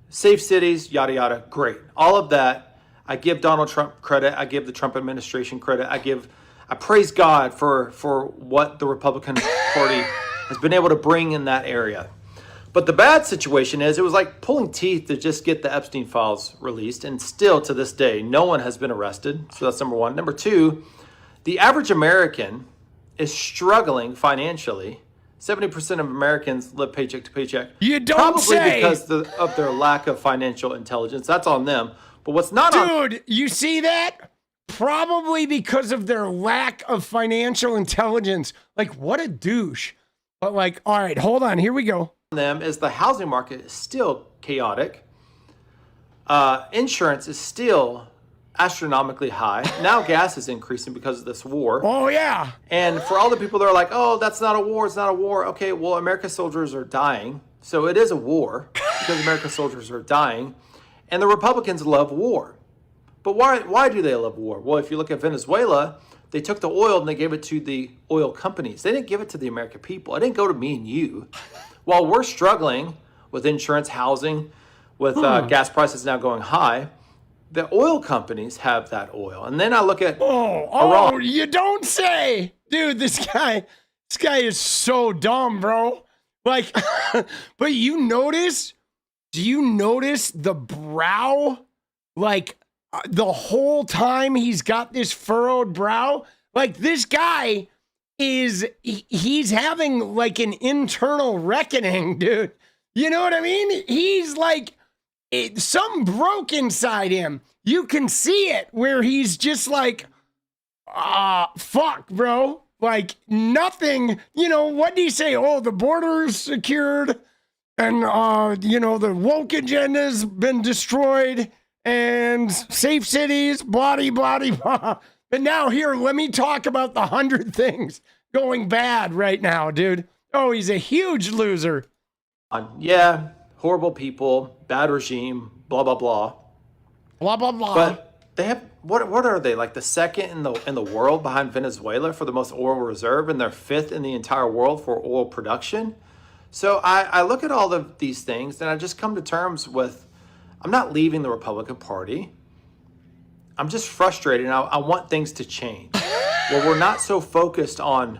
Safe cities, yada, yada. Great. All of that. I give Donald Trump credit. I give the Trump administration credit. I praise God for what the Republican Party has been able to bring in that area. But the bad situation is it was like pulling teeth to just get the Epstein files released. And still to this day, no one has been arrested. So that's number one. Number two, the average American is struggling financially. 70% of Americans live paycheck to paycheck. You don't Probably say. because of their lack of financial intelligence. That's on them. But what's not on... Dude, you see that? Probably because of their lack of financial intelligence. Like, what a douche. But like, all right, hold on. Here we go. Them is the housing market is still chaotic. Insurance is still astronomically high. Now gas is increasing because of this war. Oh, yeah. And for all the people that are like, oh, that's not a war, it's not a war. Okay, well, America's soldiers are dying. So it is a war because America's soldiers are dying. And the Republicans love war. But why do they love war? Well, if you look at Venezuela, they took the oil and they gave it to the oil companies. They didn't give it to the American people. It didn't go to me and you. While we're struggling with insurance, housing, with gas prices now going high, the oil companies have that oil. And then I look at Iran. You don't say. Dude, this guy is so dumb, bro. Like, but do you notice the brow? Like, the whole time he's got this furrowed brow? Like, this guy he's having like an internal reckoning, dude. You know what I mean? He's like, something broke inside him. You can see it where he's just like, fuck, bro. Like, nothing, what did he say? Oh, the border is secured and, the woke agenda's been destroyed and safe cities, blah, blah, blah. But now here, let me talk about the 100 things going bad right now, dude. Oh, he's a huge loser. Yeah, horrible people, bad regime, blah, blah, blah. Blah, blah, blah. But they have, what are they, like the second in the world behind Venezuela for the most oil reserve, and they're fifth in the entire world for oil production? So I look at all of these things and I just come to terms with, I'm not leaving the Republican Party. I'm just frustrated, and I want things to change. Well, we're not so focused on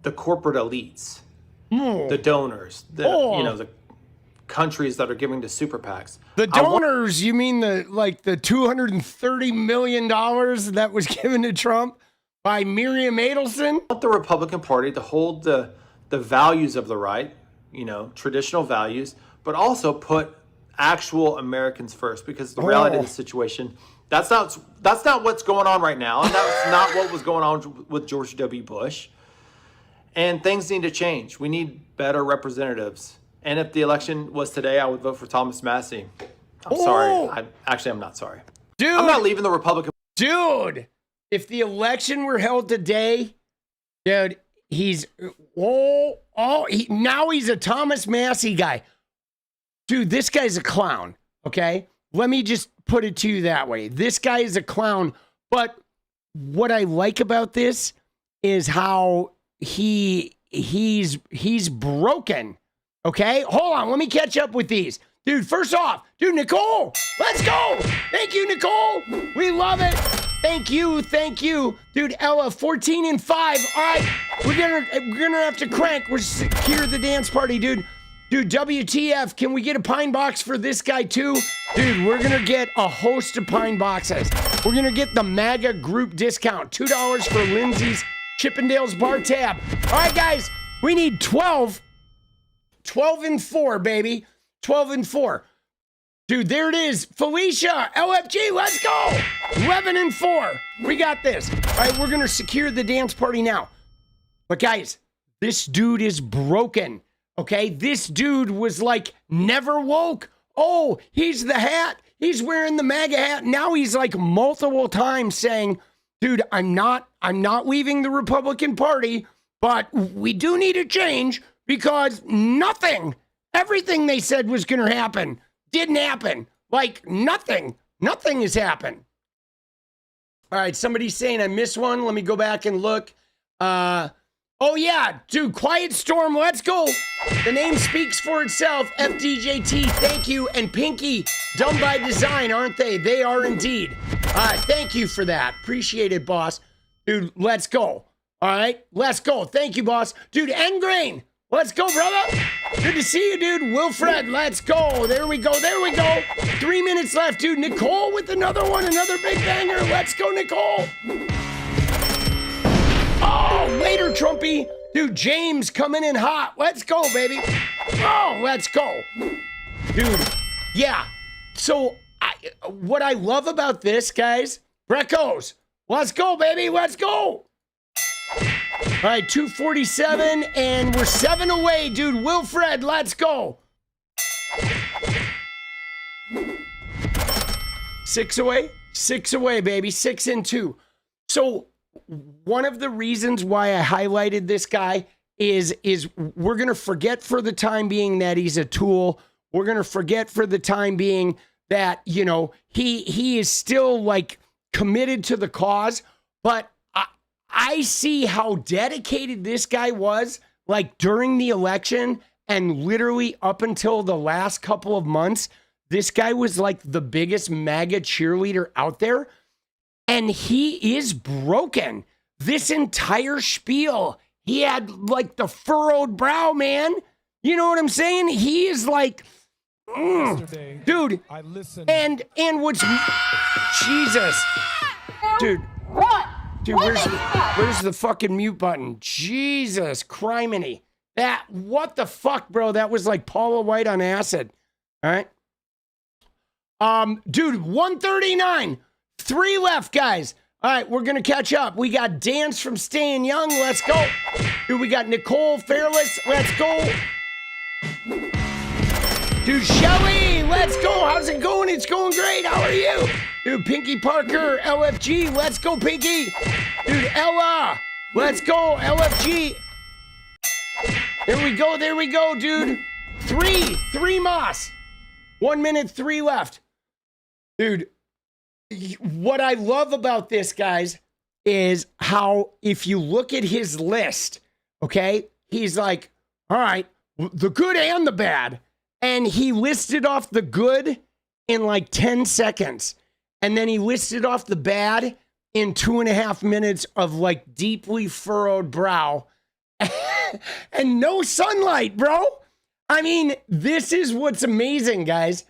the corporate elites, the donors, the countries that are giving to super PACs. The donors, you mean the $230 million that was given to Trump by Miriam Adelson? I want the Republican Party to hold the values of the right, traditional values, but also put actual Americans first, because the reality of the situation, that's not what's going on right now, and that's not what was going on with George W. Bush. And things need to change. We need better representatives. And if the election was today, I would vote for Thomas Massey. I'm sorry. I'm not sorry. Dude, I'm not leaving the Republican. Dude, if the election were held today, dude, now he's a Thomas Massey guy. Dude, this guy's a clown, okay? Let me just put it to you that way. This guy is a clown, but what I like about this is how he's broken, okay? Hold on, let me catch up with these. Dude, first off, Nicole, let's go. Thank you, Nicole. We love it. Thank you. Dude, Ella, 14 and 5. All right, we're gonna have to crank. We're secure the dance party, dude. Dude, WTF, can we get a pine box for this guy too? Dude, we're gonna get a host of pine boxes. We're gonna get the MAGA group discount, $2 for Lindsey's Chippendale's bar tab. All right, guys, we need 12 and 4, baby. 12 and 4. Dude, there it is. Felicia, LFG, let's go. 11 and 4. We got this. All right, we're going to secure the dance party now. But guys, this dude is broken, okay? This dude was like never woke. Oh, he's the hat. He's wearing the MAGA hat. Now he's like multiple times saying, dude, I'm not leaving the Republican Party, but we do need a change because everything they said was going to happen didn't happen. Like nothing has happened. All right, somebody's saying I missed one. Let me go back and look. Oh yeah, dude, Quiet Storm, let's go. The name speaks for itself. FDJT, thank you. And Pinky, done by design, aren't they? They are indeed. Thank you for that. Appreciate it, boss. Dude, let's go. All right, let's go. Thank you, boss. Dude, Engrain, let's go, brother. Good to see you, dude. Wilfred, let's go. There we go. 3 minutes left, dude. Nicole with another one, another big banger. Let's go, Nicole. Oh, later, Trumpy. Dude, James coming in hot. Let's go, baby. Oh, let's go. Dude, yeah. So, what I love about this, guys, Brecos, let's go, baby. Let's go. All right, 247, and we're 7 away, dude. Wilfred, let's go. 6 away? 6 away, baby. 6 and 2. So one of the reasons why I highlighted this guy is we're going to forget for the time being that he's a tool. We're going to forget for the time being that, he is still like committed to the cause, but I see how dedicated this guy was, like during the election and literally up until the last couple of months. This guy was like the biggest MAGA cheerleader out there, and he is broken. This entire spiel, he had like the furrowed brow, man. You know what I'm saying? He is like, dude. I listened. And what's Jesus, dude. Dude, where's the fucking mute button? Jesus criminy. What the fuck, bro? That was like Paula White on acid. All right. Dude, 139. 3 left, guys. All right, we're going to catch up. We got Dance from Staying Young. Let's go. Dude, we got Nicole Fairless. Let's go. Dude, Shelly, let's go. How's it going? It's going great. How are you? Dude, Pinky Parker, LFG, let's go, Pinky. Dude, Ella, let's go, LFG. There we go, dude. 3 Moss. 1 minute, 3 left. Dude, what I love about this, guys, is how if you look at his list, okay, he's like, all right, the good and the bad. And he listed off the good in like 10 seconds. And then he listed off the bad in 2.5 minutes of like deeply furrowed brow and no sunlight, bro. I mean, this is what's amazing, guys.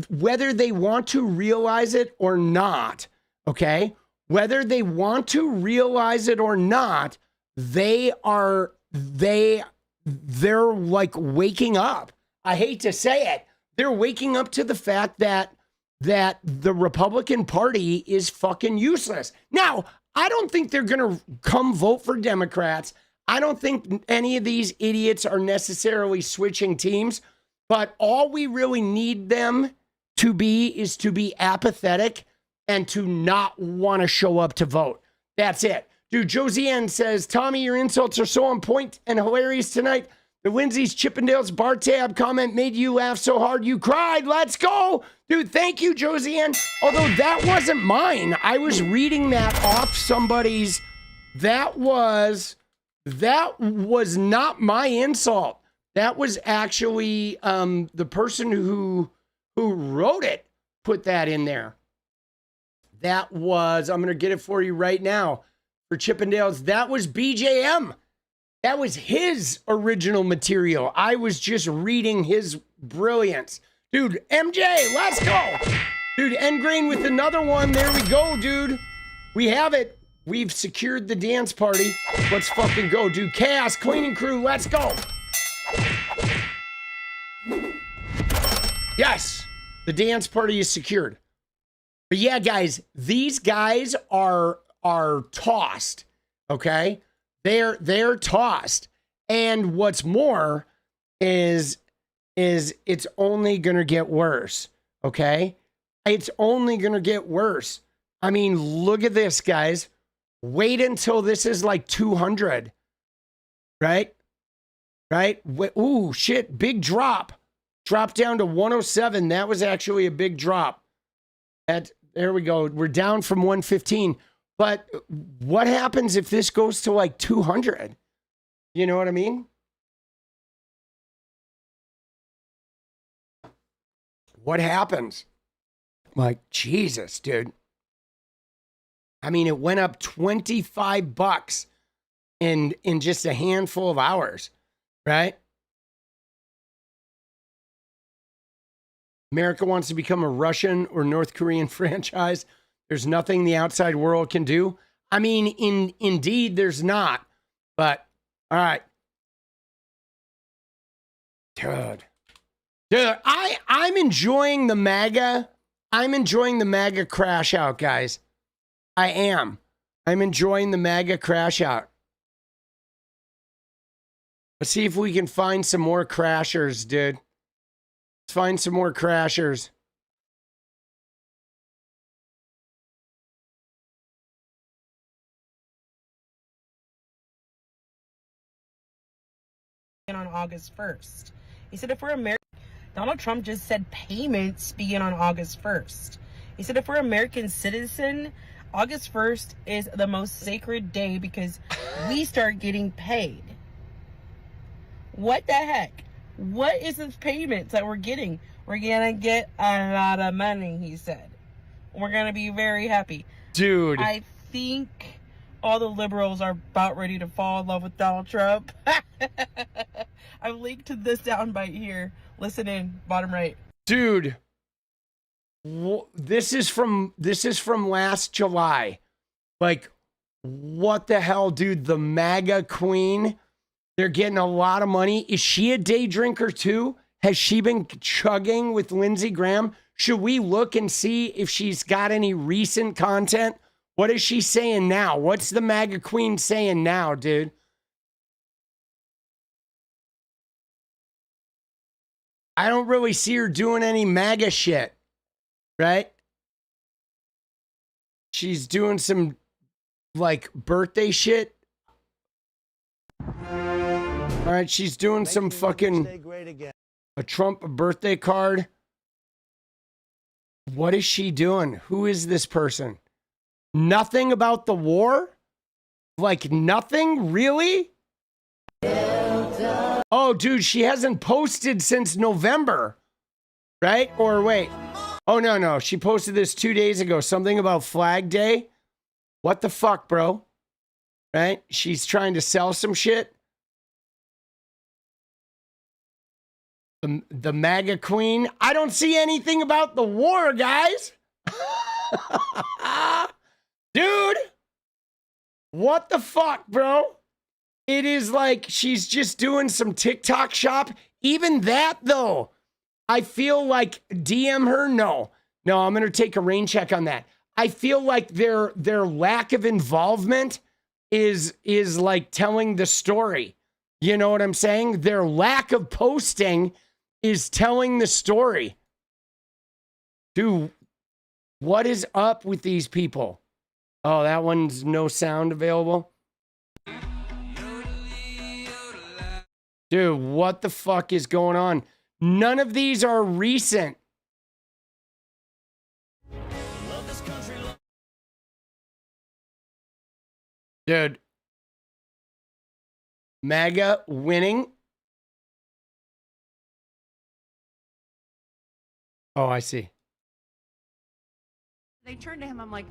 Whether they want to realize it or not, okay? Whether they want to realize it or not, they're like waking up. I hate to say it. They're waking up to the fact that the Republican Party is fucking useless. Now, I don't think they're going to come vote for Democrats. I don't think any of these idiots are necessarily switching teams, but all we really need them to be is to be apathetic and to not want to show up to vote. That's it. Dude, Josiane says, Tommy, your insults are so on point and hilarious tonight. The Lindsey's Chippendales bar tab comment made you laugh so hard you cried. Let's go. Dude, thank you, Josiane. Although that wasn't mine. I was reading that off somebody's. That was not my insult. That was actually the person who wrote it put that in there. That was, I'm going to get it for you right now. For Chippendales, that was BJM. That was his original material. I was just reading his brilliance. Dude, MJ, let's go. Dude, Endgrain with another one. There we go, dude. We have it. We've secured the dance party. Let's fucking go, dude. Chaos Cleaning Crew, let's go. Yes, the dance party is secured. But yeah, guys, these guys are tossed, okay? They're tossed. And what's more is it's only going to get worse, okay? It's only going to get worse. I mean, look at this, guys. Wait until this is like 200, right? Right? Ooh, shit, big drop. Drop down to 107. That was actually a big drop. There we go. We're down from 115. But what happens if this goes to like 200? You know what I mean? What happens? Like, Jesus, dude. I mean, it went up $25 in just a handful of hours, right? America wants to become a Russian or North Korean franchise. There's nothing the outside world can do. I mean, indeed, there's not. But, all right. Dude, I'm enjoying the MAGA. I'm enjoying the MAGA crash out, guys. I am. I'm enjoying the MAGA crash out. Let's see if we can find some more crashers, dude. Let's find some more crashers. On August 1st. He said if we're American, Donald Trump just said payments begin on August 1st. He said if we're American citizen, August 1st is the most sacred day because we start getting paid. What the heck? What is the payments that we're getting? We're gonna get a lot of money, he said. We're gonna be very happy. Dude. I think all the liberals are about ready to fall in love with Donald Trump. I've linked to this soundbite here. Listen in, bottom right. Dude, this is from last July. Like, what the hell, dude? The MAGA queen, they're getting a lot of money. Is she a day drinker too? Has she been chugging with Lindsey Graham? Should we look and see if she's got any recent content? What is she saying now? What's the MAGA queen saying now, dude? I don't really see her doing any MAGA shit, right? She's doing some, like, birthday shit. All right, she's doing some fucking, a Trump birthday card. What is she doing? Who is this person? Nothing about the war? Like, nothing? Really? Oh, dude, she hasn't posted since November, right? Or wait. Oh, no. She posted this 2 days ago. Something about Flag Day. What the fuck, bro? Right? She's trying to sell some shit. The MAGA queen. I don't see anything about the war, guys. Dude. What the fuck, bro? It is like she's just doing some TikTok shop. Even that, though, I feel like DM her. No, I'm going to take a rain check on that. I feel like their lack of involvement is like telling the story. You know what I'm saying? Their lack of posting is telling the story. Dude, what is up with these people? Oh, that one's no sound available. Dude, what the fuck is going on? None of these are recent. Dude. MAGA winning. Oh, I see. They turned to him. I'm like,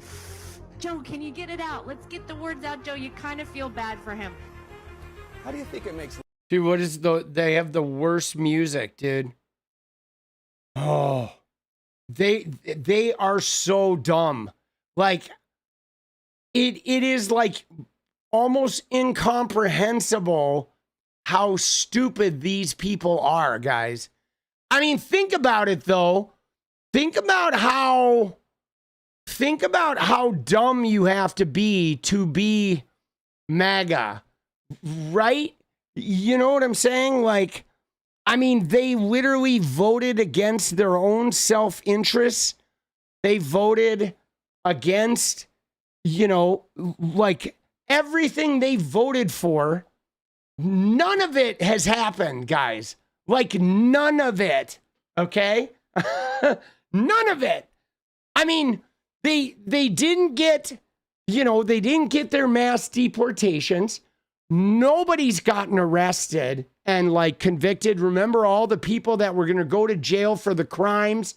Joe, can you get it out? Let's get the words out, Joe. You kind of feel bad for him. How do you think it makes... Dude, what is they have the worst music, dude. Oh. They are so dumb. Like, it is like almost incomprehensible how stupid these people are, guys. I mean, think about it, though. Think about how dumb you have to be MAGA, right? You know what I'm saying? Like, I mean, they literally voted against their own self-interest. They voted against, like everything they voted for. None of it has happened, guys. Like, none of it. Okay? None of it. I mean, they didn't get, they didn't get their mass deportations. Nobody's gotten arrested and like convicted. Remember all the people that were going to go to jail for the crimes,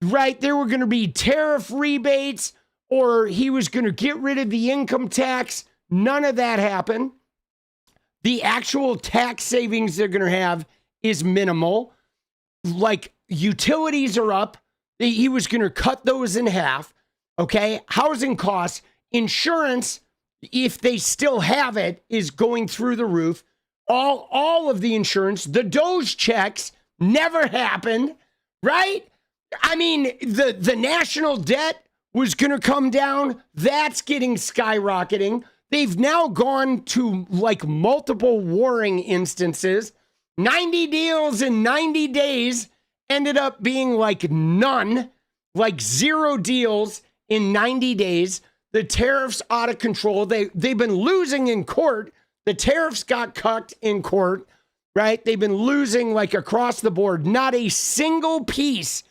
right? There were going to be tariff rebates, or he was going to get rid of the income tax. None of that happened. The actual tax savings they're going to have is minimal. Like, utilities are up. He was going to cut those in half. Okay. Housing costs, insurance, if they still have it, is going through the roof. All of the insurance, the Doge checks never happened, right? I mean, the national debt was going to come down. That's getting skyrocketing. They've now gone to like multiple warring instances. 90 deals in 90 days ended up being like none, like 0 deals in 90 days. The tariffs out of control. They've been losing in court. The tariffs got cut in court, right? They've been losing like across the board. Not a single piece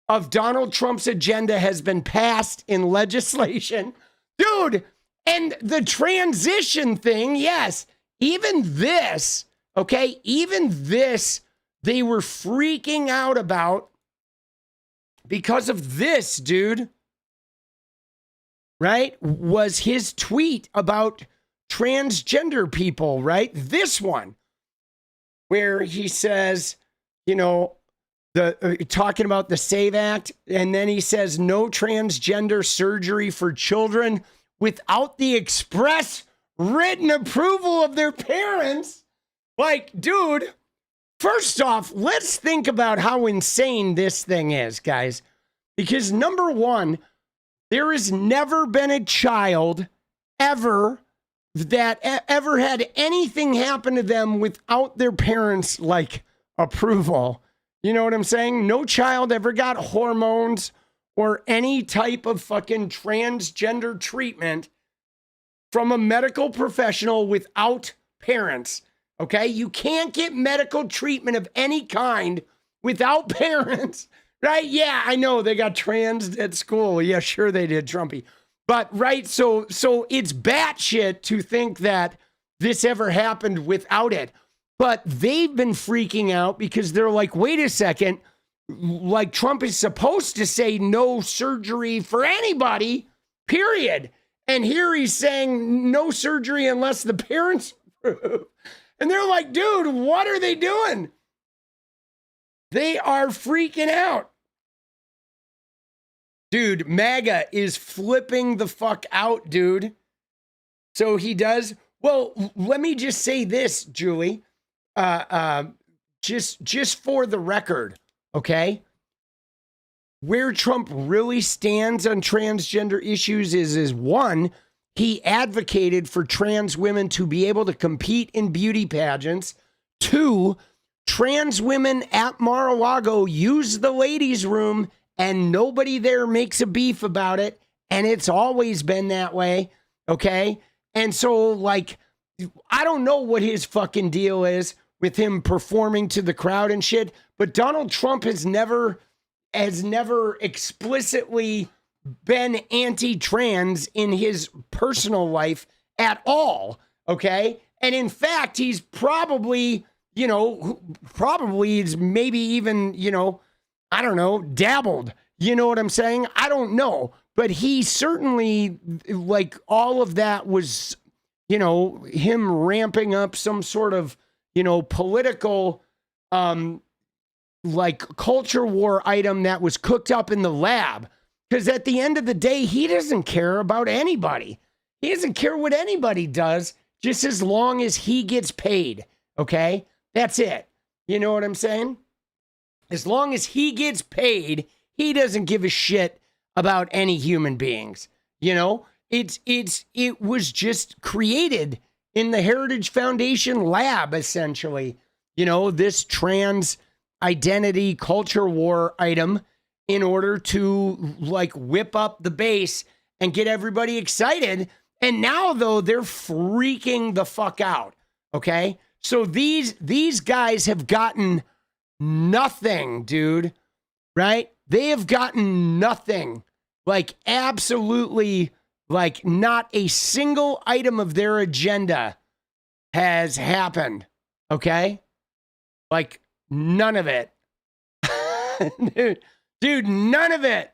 of Donald Trump's agenda has been passed in legislation. Dude, and the transition thing, yes, even this, okay, even this, they were freaking out about because of this, dude. Right? Was his tweet about transgender people, right? This one, where he says, talking about the SAVE Act, and then he says no transgender surgery for children without the express written approval of their parents. Like, dude, first off, let's think about how insane this thing is, guys. Because number one, there has never been a child ever that ever had anything happen to them without their parents' like approval. You know what I'm saying? No child ever got hormones or any type of fucking transgender treatment from a medical professional without parents. Okay? You can't get medical treatment of any kind without parents. Right? Yeah, I know they got trans at school. Yeah, sure they did, Trumpy. But right, so it's batshit to think that this ever happened without it. But they've been freaking out because they're like, wait a second, like Trump is supposed to say no surgery for anybody, period. And here he's saying no surgery unless the parents approve. And they're like, dude, what are they doing? They are freaking out. Dude, MAGA is flipping the fuck out, dude. So he does. Well, let me just say this, Julie. Just for the record, okay? Where Trump really stands on transgender issues is one, he advocated for trans women to be able to compete in beauty pageants. Two, trans women at Mar-a-Lago use the ladies' room and nobody there makes a beef about it. And it's always been that way, okay? And so, like, I don't know what his fucking deal is with him performing to the crowd and shit, but Donald Trump has never explicitly been anti-trans in his personal life at all, okay? And in fact, he's probably, is maybe even, I don't know, dabbled. You know what I'm saying? I don't know. But he certainly, like, all of that was, him ramping up some sort of, political, like, culture war item that was cooked up in the lab. Because at the end of the day, he doesn't care about anybody. He doesn't care what anybody does, just as long as he gets paid. Okay? That's it. You know what I'm saying? As long as he gets paid, he doesn't give a shit about any human beings. It was just created in the Heritage Foundation lab, essentially. This trans identity culture war item in order to, like, whip up the base and get everybody excited. And now, though, they're freaking the fuck out. Okay? So these guys have gotten nothing, dude. Right? They have gotten nothing. Like, absolutely, like, not a single item of their agenda has happened. Okay? Like, none of it. Dude, none of it.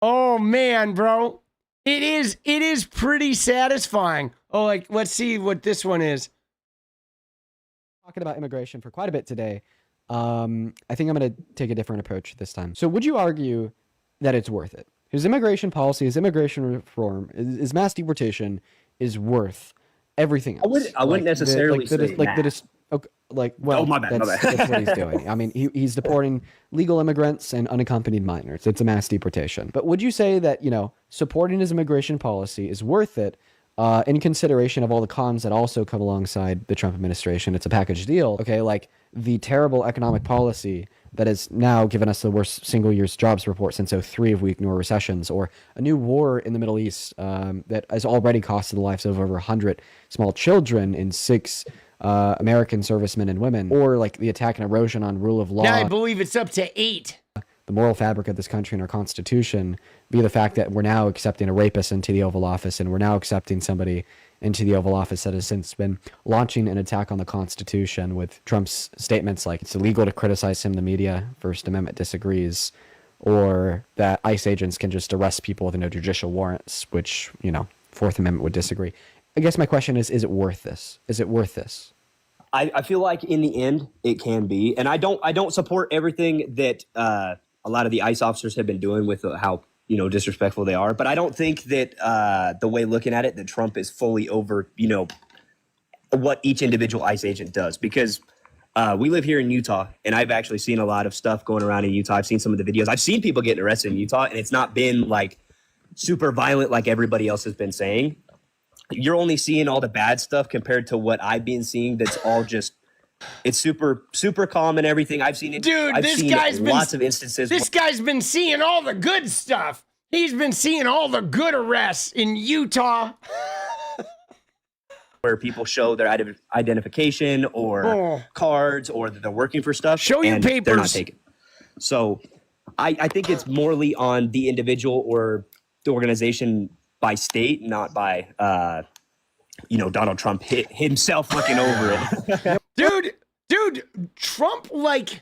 Oh, man, bro. It is pretty satisfying. Oh, like, let's see what this one is. Talking about immigration for quite a bit today. I think I'm going to take a different approach this time. So would you argue that it's worth it? His immigration policy, his immigration reform, his mass deportation is worth everything else. I wouldn't necessarily say that. Well, my bad. That's what he's doing. I mean, he's deporting legal immigrants and unaccompanied minors. It's a mass deportation. But would you say that, supporting his immigration policy is worth it in consideration of all the cons that also come alongside the Trump administration? It's a package deal, okay? Like the terrible economic policy that has now given us the worst single-year jobs report since 2003 if we ignore recessions, or a new war in the Middle East that has already costed the lives of over 100 small children and 6 American servicemen and women, or like the attack and erosion on rule of law. Now I believe it's up to 8. The moral fabric of this country and our Constitution, be the fact that we're now accepting a rapist into the Oval Office, and we're now accepting somebody into the Oval Office that has since been launching an attack on the Constitution with Trump's statements like it's illegal to criticize him in the media, First Amendment disagrees, or that ICE agents can just arrest people with no judicial warrants, which, Fourth Amendment would disagree. I guess my question is it worth this? Is it worth this? I feel like in the end it can be, and I don't support everything that a lot of the ICE officers have been doing with how disrespectful they are. But I don't think that the way looking at it that Trump is fully over what each individual ICE agent does, because we live here in Utah, and I've actually seen a lot of stuff going around in Utah. I've seen some of the videos. I've seen people getting arrested in Utah, and it's not been like super violent like everybody else has been saying. You're only seeing all the bad stuff compared to what I've been seeing. That's all just, it's super, super calm and everything. I've seen it. Dude, I've seen lots of instances. This guy's been seeing all the good stuff. He's been seeing all the good arrests in Utah. Where people show their identification or cards, or that they're working for stuff. Show your papers. They're not taken. So I think it's morally on the individual or the organization by state, not by, Donald Trump himself looking over it. Dude, Trump, like,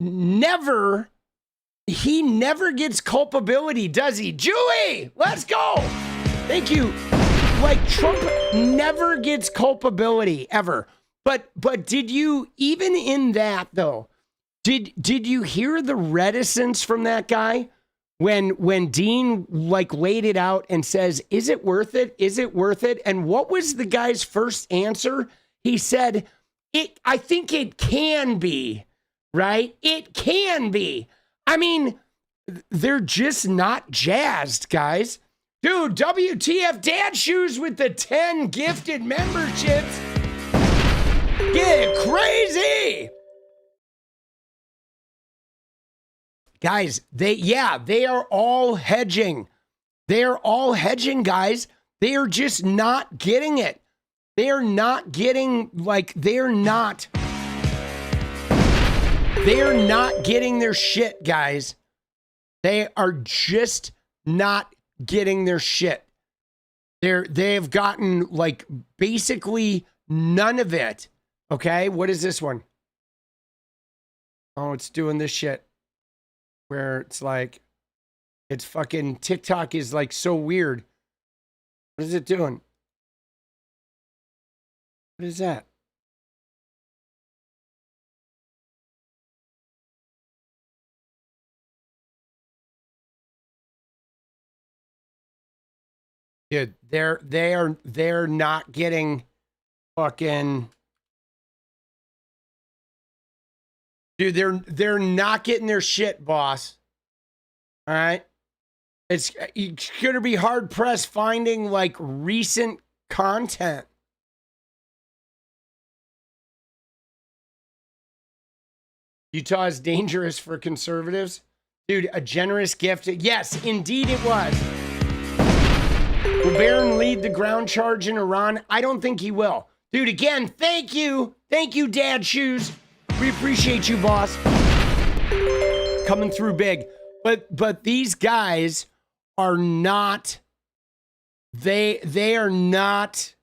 never gets culpability, does he? Julie, let's go. Thank you. Like, Trump never gets culpability ever. But did you, even in that though, did you hear the reticence from that guy when Dean like laid it out and says, is it worth it? Is it worth it? And what was the guy's first answer? He said, I think it can be, right? It can be. I mean, they're just not jazzed, guys. Dude, WTF Dad Shoes with the 10 gifted memberships. Get crazy. Guys, they are all hedging. They are all hedging, guys. They are just not getting it. They are not getting, like, they are not getting their shit, guys. They are just not getting their shit. They've gotten, like, basically none of it. Okay, what is this one? Oh, it's doing this shit where it's like, it's fucking, TikTok is like so weird. What is it doing? What is that? Dude, they're not getting fucking. Dude, they're not getting their shit, boss. All right, it's gonna be hard pressed finding like recent content. Utah is dangerous for conservatives, dude. A generous gift. Yes, indeed, it was. Will Barron lead the ground charge in Iran? I don't think he will. Dude, again, thank you. Thank you, Dad Shoes. We appreciate you, boss. Coming through big. But these guys are not, they are not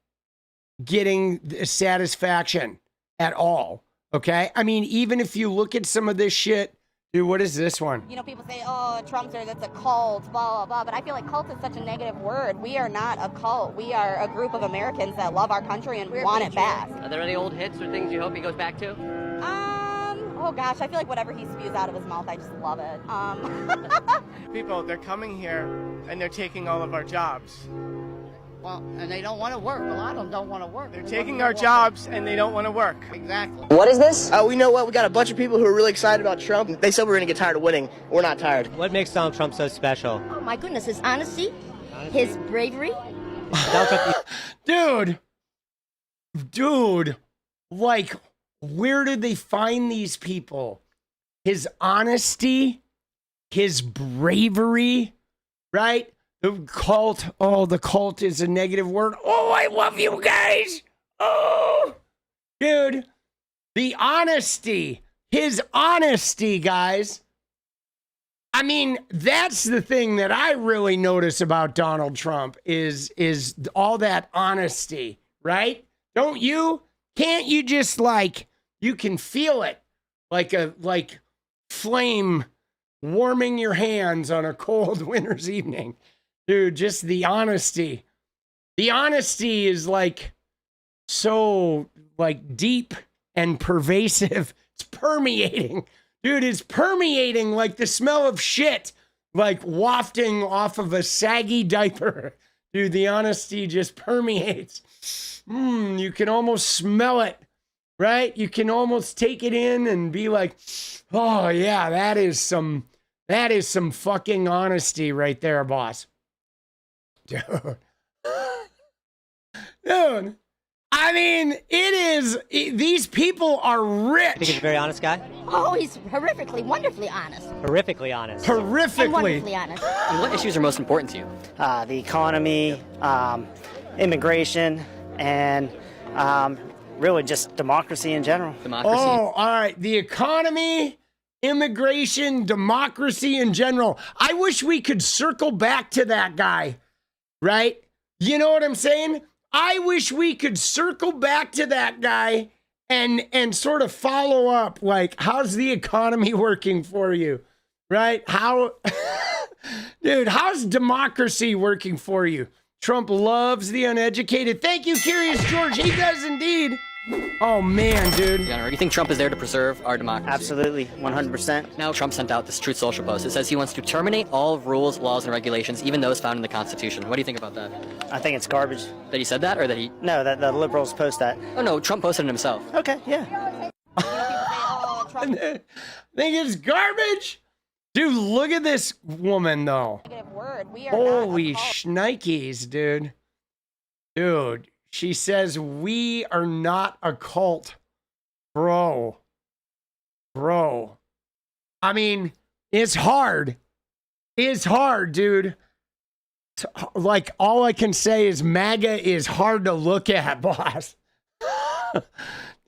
getting satisfaction at all. Okay? I mean, even if you look at some of this shit, dude, what is this one? You know, people say, oh, Trump's there, that's a cult, blah, blah, blah. But I feel like cult is such a negative word. We are not a cult. We are a group of Americans that love our country and want it back. Are there any old hits or things you hope he goes back to? Oh gosh, I feel like whatever he spews out of his mouth, I just love it. People, they're coming here and they're taking all of our jobs. Well, and they don't want to work. A lot of them don't want to work. They're taking our jobs and they don't want to work. Exactly. What is this? We know what. We got a bunch of people who are really excited about Trump. They said we're going to get tired of winning. We're not tired. What makes Donald Trump so special? Oh my goodness, his honesty, his bravery. Dude, like, where did they find these people? His honesty, his bravery, right? The cult. Oh, the cult is a negative word. Oh, I love you guys. Oh, dude, the honesty, his honesty, guys. I mean, that's the thing that I really notice about Donald Trump is all that honesty, right? Don't you? Can't you just like, you can feel it like flame warming your hands on a cold winter's evening. Dude, just the honesty. The honesty is like so like deep and pervasive. It's permeating. Dude, it's permeating like the smell of shit, like wafting off of a saggy diaper. Dude, the honesty just permeates. You can almost smell it, right? You can almost take it in and be like, oh yeah, that is some fucking honesty right there, boss. Dude, I mean, these people are rich. I think he's a very honest guy. Oh, he's horrifically, wonderfully honest. Horrifically honest. Horrifically. And wonderfully honest. And what issues are most important to you? The economy, immigration, and really just democracy in general. Democracy. Oh, all right. The economy, immigration, democracy in general. I wish we could circle back to that guy, right? You know what I'm saying? I wish we could circle back to that guy and sort of follow up, like, how's the economy working for you, right? Dude, how's democracy working for you? Trump loves the uneducated. Thank you, Curious George. He does indeed. Oh, man, dude. You think Trump is there to preserve our democracy? Absolutely, 100%. Now Trump sent out this Truth Social post. It says he wants to terminate all rules, laws, and regulations, even those found in the Constitution. What do you think about that? I think it's garbage. That he said that, or that he... No, that the liberals post that. Oh, no, Trump posted it himself. Okay, yeah. I think it's garbage. Dude, look at this woman, though. Holy shnikes, dude. Dude, she says, we are not a cult. Bro. I mean, it's hard. It's hard, dude. Like, all I can say is MAGA is hard to look at, boss.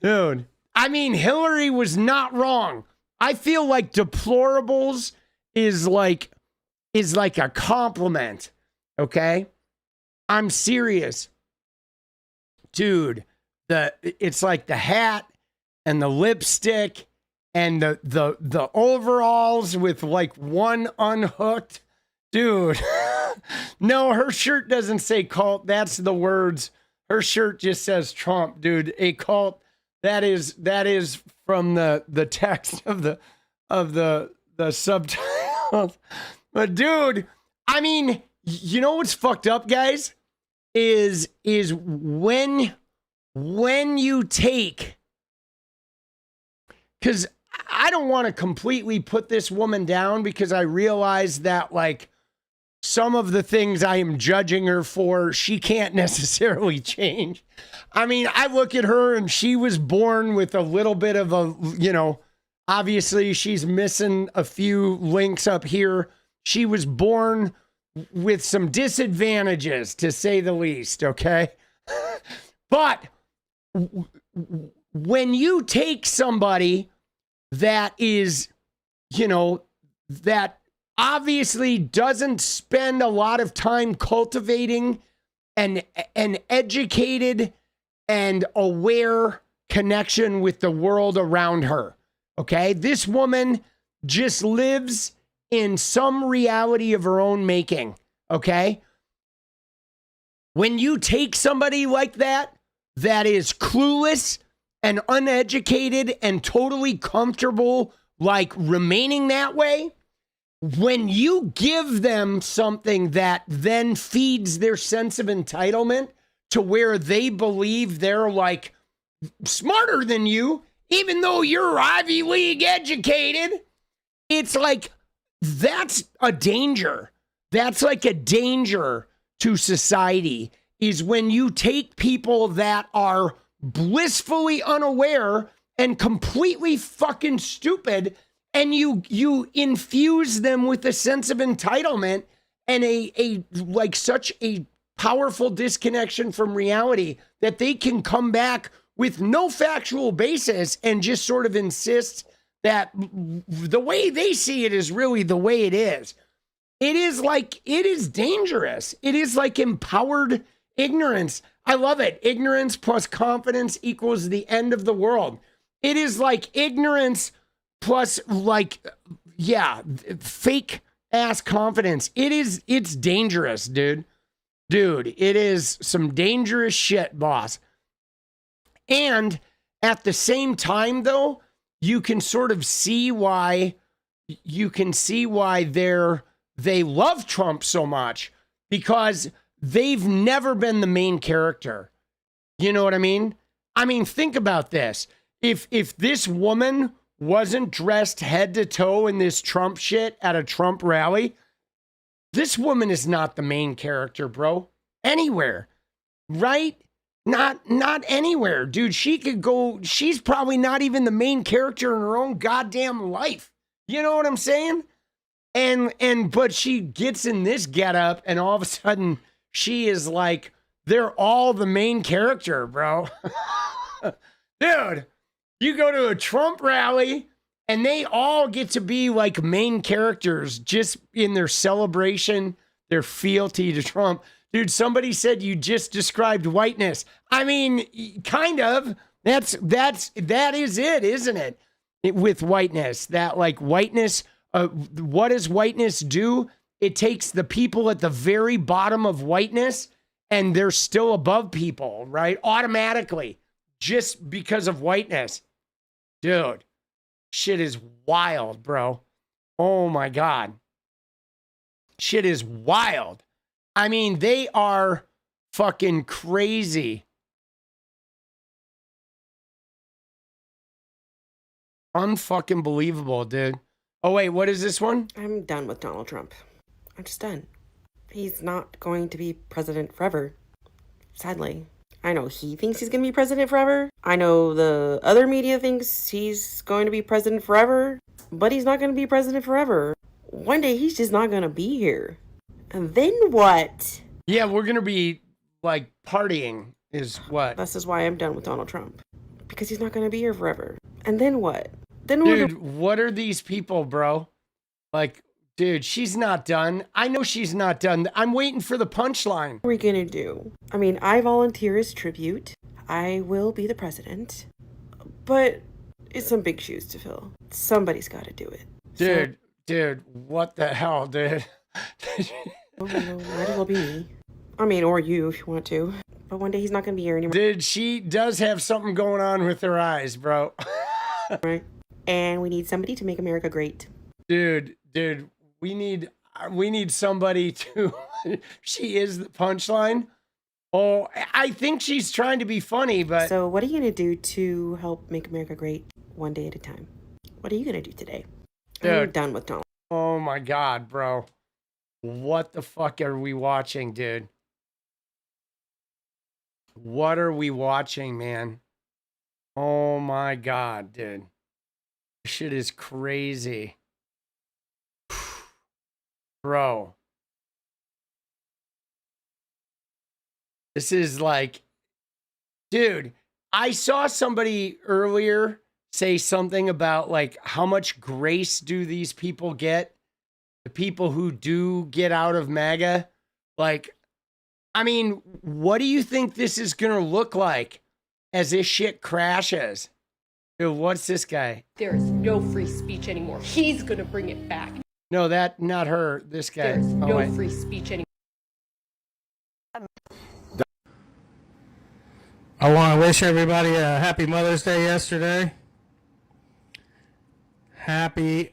Dude, I mean, Hillary was not wrong. I feel like deplorables is like a compliment, okay? I'm serious. Dude, it's like the hat and the lipstick and the overalls with like one unhooked. Dude, no, her shirt doesn't say cult. That's the words. Her shirt just says Trump, dude. A cult. That is from the text of the subtitles. But dude, I mean, you know what's fucked up, guys? Is when you take, because I don't want to completely put this woman down, because I realize that, like, some of the things I am judging her for, she can't necessarily change. I mean, I look at her and she was born with a little bit of a, obviously she's missing a few links up here. She was born with some disadvantages, to say the least, okay? But when you take somebody that is, that obviously doesn't spend a lot of time cultivating an educated and aware connection with the world around her, okay? This woman just lives in some reality of her own making, okay? When you take somebody like that is clueless and uneducated and totally comfortable, like, remaining that way, when you give them something that then feeds their sense of entitlement to where they believe they're, like, smarter than you, even though you're Ivy League educated, it's like, that's a danger. That's like a danger to society, is when you take people that are blissfully unaware and completely fucking stupid, and you infuse them with a sense of entitlement and a like such a powerful disconnection from reality that they can come back with no factual basis and just sort of insist that the way they see it is really the way it is. It is dangerous. It is like empowered ignorance. I love it. Ignorance plus confidence equals the end of the world. It is like ignorance plus, like, yeah, fake ass confidence. It's dangerous, dude. Dude, it is some dangerous shit, boss. And at the same time, though, you can sort of see why they love Trump so much, because they've never been the main character. You know what I mean? I mean, think about this. If this woman wasn't dressed head to toe in this Trump shit at a Trump rally, this woman is not the main character, bro. Anywhere. Right? Not anywhere, dude. She could go, she's probably not even the main character in her own goddamn life. You know what I'm saying? But she gets in this getup, and all of a sudden she is like, they're all the main character, bro. Dude, you go to a Trump rally and they all get to be like main characters just in their celebration, their fealty to Trump. Dude, somebody said you just described whiteness. I mean, kind of, That is it, isn't it? With whiteness, that like whiteness, what does whiteness do? It takes the people at the very bottom of whiteness and they're still above people, right? Automatically, just because of whiteness. Dude, shit is wild, bro. Oh my God. Shit is wild. I mean, they are fucking crazy. Unfucking believable, dude. Oh, wait, what is this one? I'm done with Donald Trump. I'm just done. He's not going to be president forever. Sadly. I know he thinks he's going to be president forever. I know the other media thinks he's going to be president forever. But he's not going to be president forever. One day he's just not going to be here. And then what? Yeah, we're going to be, like, partying is what? This is why I'm done with Donald Trump. Because he's not going to be here forever. And then what? Then dude, what are these people, bro? Like, dude, she's not done. I know she's not done. I'm waiting for the punchline. What are we going to do? I mean, I volunteer as tribute. I will be the president. But it's some big shoes to fill. Somebody's got to do it. Dude, what the hell, dude? Oh, no, might as well be me. I mean, or you if you want to. But one day he's not going to be here anymore. Dude, she does have something going on with her eyes, bro. Right. And we need somebody to make America great. Dude, we need somebody to... She is the punchline. Oh, I think she's trying to be funny, but... So what are you going to do to help make America great one day at a time? What are you going to do today? Dude, I'm done with Donald. Oh my God, bro. What the fuck are we watching, dude? What are we watching, man? Oh my God, dude. This shit is crazy. Bro. This is like, dude, I saw somebody earlier say something about like how much grace do these people get? The people who do get out of MAGA. Like, I mean, what do you think this is going to look like as this shit crashes? Dude, what's this guy? There is no free speech anymore. He's going to bring it back. No, not her. This guy. There's no free speech anymore. I want to wish everybody a happy Mother's Day yesterday. Happy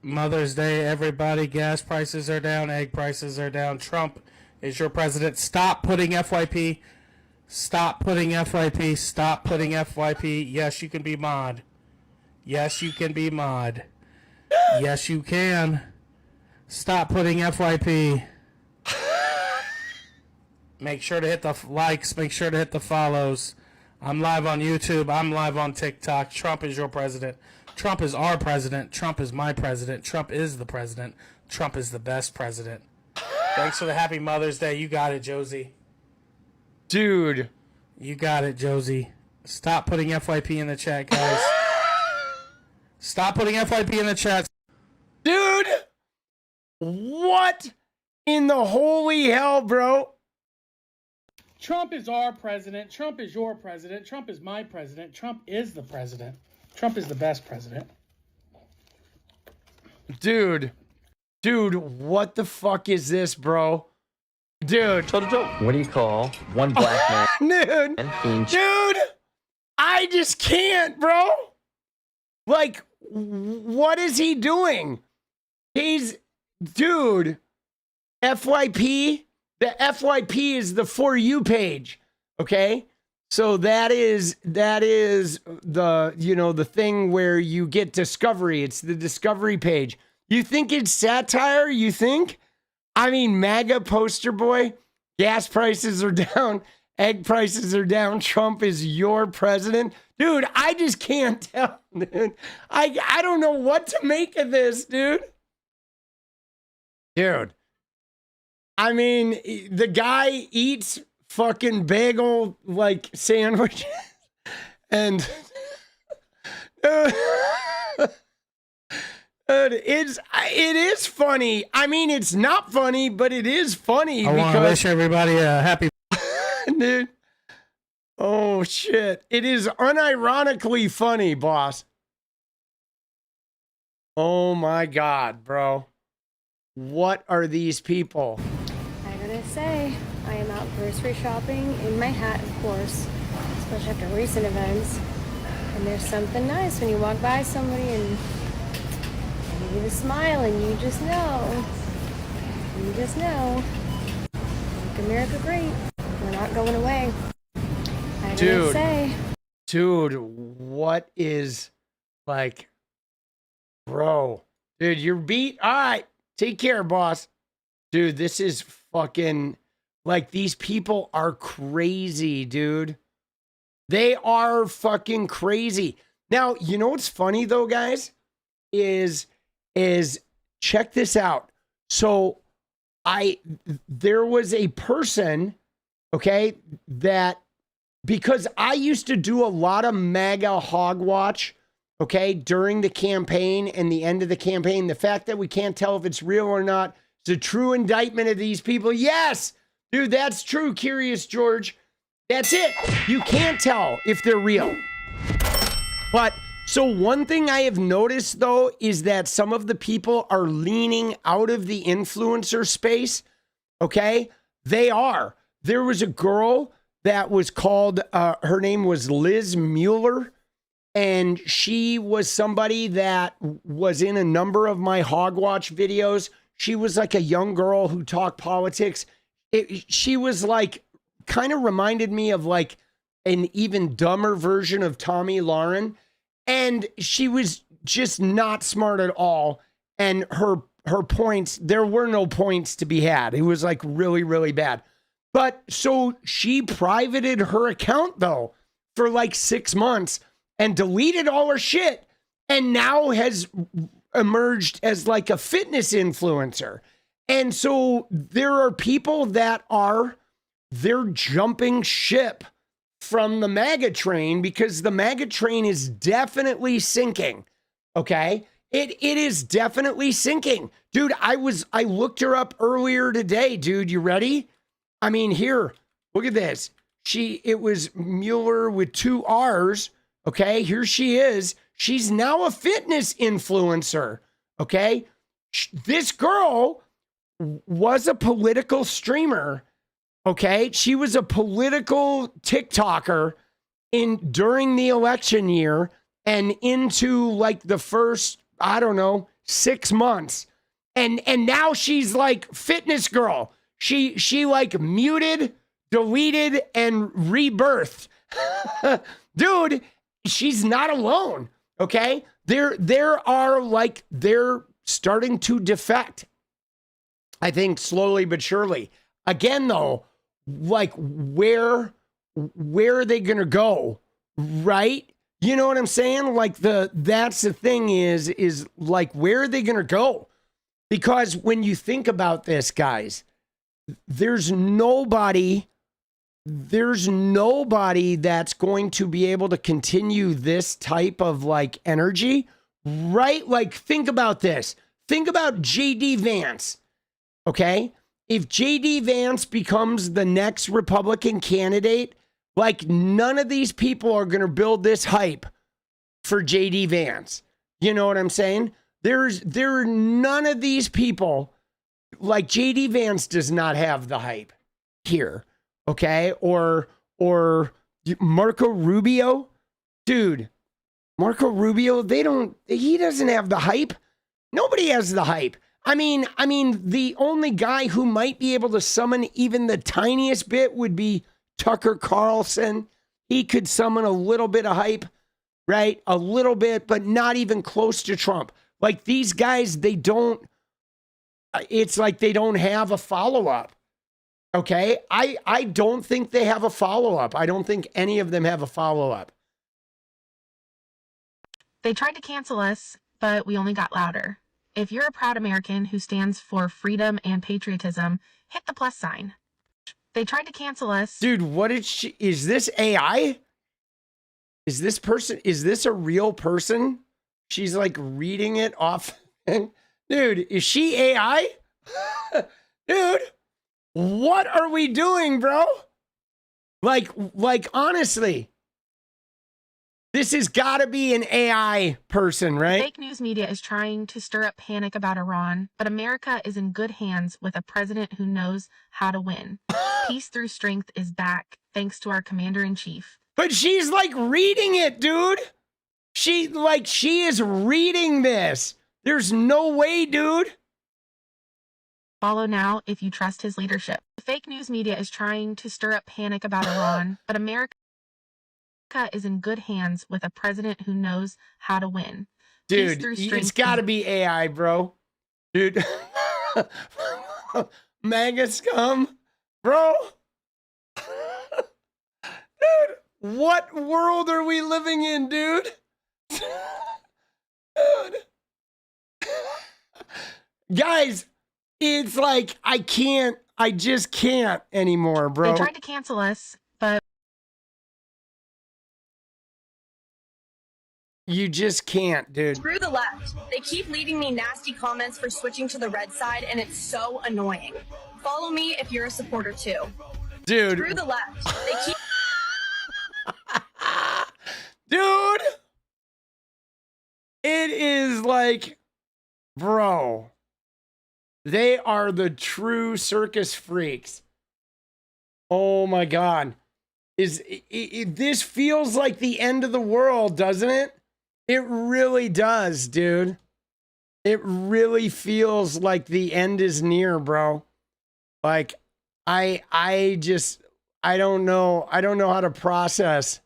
Mother's Day, everybody. Gas prices are down. Egg prices are down. Trump is your president. Stop putting FYP. Stop putting FYP. Stop putting FYP. Yes, you can be mod. Yes, you can be mod. Yes, you can. Stop putting FYP. Make sure to hit the likes. Make sure to hit the follows. I'm live on YouTube. I'm live on TikTok. Trump is your president. Trump is our president. Trump is my president. Trump is the president. Trump is the best president. Thanks for the happy Mother's Day. You got it, Josie. Dude. You got it, Josie. Stop putting FYP in the chat, guys. Stop putting FYP in the chat. Dude. What in the holy hell, bro? Trump is our president. Trump is your president. Trump is my president. Trump is the president. Trump is the best president. Dude, what the fuck is this, bro? Dude. What do you call one black man? Dude, I just can't, bro. Like, what is he doing? Dude, FYP. The FYP is the For You page, okay? So that is the, the thing where you get discovery. It's the discovery page. You think it's satire? You think? I mean, MAGA poster boy, gas prices are down, egg prices are down, Trump is your president. Dude, I just can't tell, dude. I don't know what to make of this, dude. Dude. I mean, the guy eats fucking bagel like sandwiches and it is funny. I mean, it's not funny, but it is funny. I want to wish everybody a happy dude. Oh, shit. It is unironically funny, boss. Oh, my God, bro. What are these people? I gotta say, I am out grocery shopping in my hat, of course, especially after recent events. And there's something nice when you walk by somebody and they give you a smile and you just know. You just know. Make America great. We're not going away. I gotta say. Dude, what is, like, bro. Dude, you're beat. All right. Take care, boss. Dude, this is fucking, like, these people are crazy, dude. They are fucking crazy. Now, you know what's funny though, guys? Is check this out. So there was a person, okay, that, because I used to do a lot of MAGA hogwatch, okay, during the campaign and the end of the campaign. The fact that we can't tell if it's real or not is a true indictment of these people. Yes, dude, that's true, Curious George. That's it. You can't tell if they're real. But so one thing I have noticed though is that some of the people are leaning out of the influencer space. Okay, they are. There was a girl that was called, her name was Liz Mueller. And she was somebody that was in a number of my hogwatch videos. She was like a young girl who talked politics. She was like, kind of reminded me of like an even dumber version of Tommy Lauren. And she was just not smart at all. And her points, there were no points to be had. It was like really, really bad. But so she privated her account though for like 6 months and deleted all her shit, and now has emerged as like a fitness influencer. And so there are people that they're jumping ship from the MAGA train because the MAGA train is definitely sinking. Okay? It is definitely sinking. Dude, I looked her up earlier today, dude. You ready? I mean, here, look at this. It was Mueller with 2 R's. Okay, here she is. She's now a fitness influencer. Okay, this girl was a political streamer. Okay, she was a political TikToker during the election year and into like the first, I don't know, 6 months. And now she's like fitness girl. She like muted, deleted, and rebirthed. Dude, she's not alone. Okay? There are like, they're starting to defect. I think slowly but surely. Again, though, like where are they gonna go? Right? You know what I'm saying? Like that's the thing is like, where are they gonna go? Because when you think about this, guys, there's nobody that's going to be able to continue this type of like energy, right? Like, think about this. Think about JD Vance. Okay? If JD Vance becomes the next Republican candidate, like none of these people are going to build this hype for JD Vance. You know what I'm saying? There are none of these people, like JD Vance does not have the hype here. Okay? Or Marco Rubio. Dude, Marco Rubio, he doesn't have the hype. Nobody has the hype. I mean, the only guy who might be able to summon even the tiniest bit would be Tucker Carlson. He could summon a little bit of hype, right? A little bit, but not even close to Trump. Like these guys, it's like they don't have a follow-up. Okay? I don't think they have a follow-up. I don't think any of them have a follow-up. They tried to cancel us, but we only got louder. If you're a proud American who stands for freedom and patriotism, hit the plus sign. They tried to cancel us. Dude, is this AI? Is this a real person? She's like reading it off. Dude, is she AI? Dude, what are we doing, bro? Like honestly, this has got to be an AI person, right? Fake news media is trying to stir up panic about Iran, but America is in good hands with a president who knows how to win. Peace through strength is back, thanks to our commander-in-chief. But she's like reading it, dude. She is reading this. There's no way, dude. Follow now if you trust his leadership. The fake news media is trying to stir up panic about Iran, but America is in good hands with a president who knows how to win. Dude, it's got to be AI, bro. Dude. MAGA scum, bro. Dude, what world are we living in, dude? Dude. Guys, it's like I just can't anymore, bro. They tried to cancel us, but you just can't, dude. Screw the left. They keep leaving me nasty comments for switching to the red side, and it's so annoying. Follow me if you're a supporter too. Dude. Screw the left. They keep... Dude. It is like, bro. They are the true circus freaks. Oh my God. This feels like the end of the world, doesn't it? It really does, dude. It really feels like the end is near, bro. Like, I don't know how to process,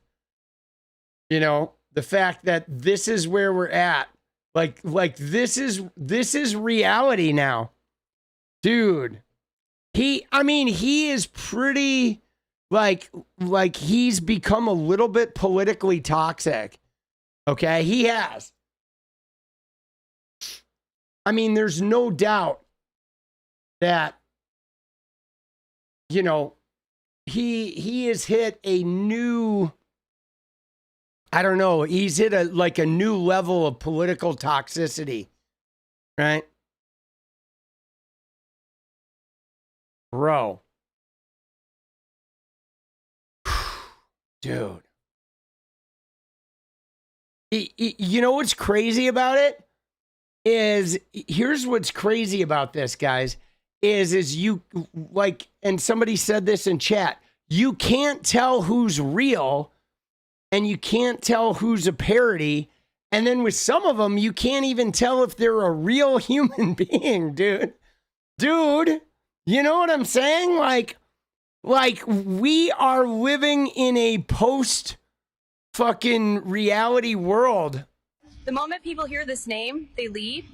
the fact that this is where we're at. Like this is reality now. Dude. He is pretty like he's become a little bit politically toxic. Okay, he has. There's no doubt that, he has hit a new, I don't know, he's hit a new level of political toxicity, right? Bro. Dude. You know what's crazy about it? Here's what's crazy about this, guys, is you, and somebody said this in chat, you can't tell who's real and you can't tell who's a parody. And then with some of them, you can't even tell if they're a real human being, dude. Dude, you know what I'm saying? Like we are living in a post fucking reality world. The moment people hear this name, they leave.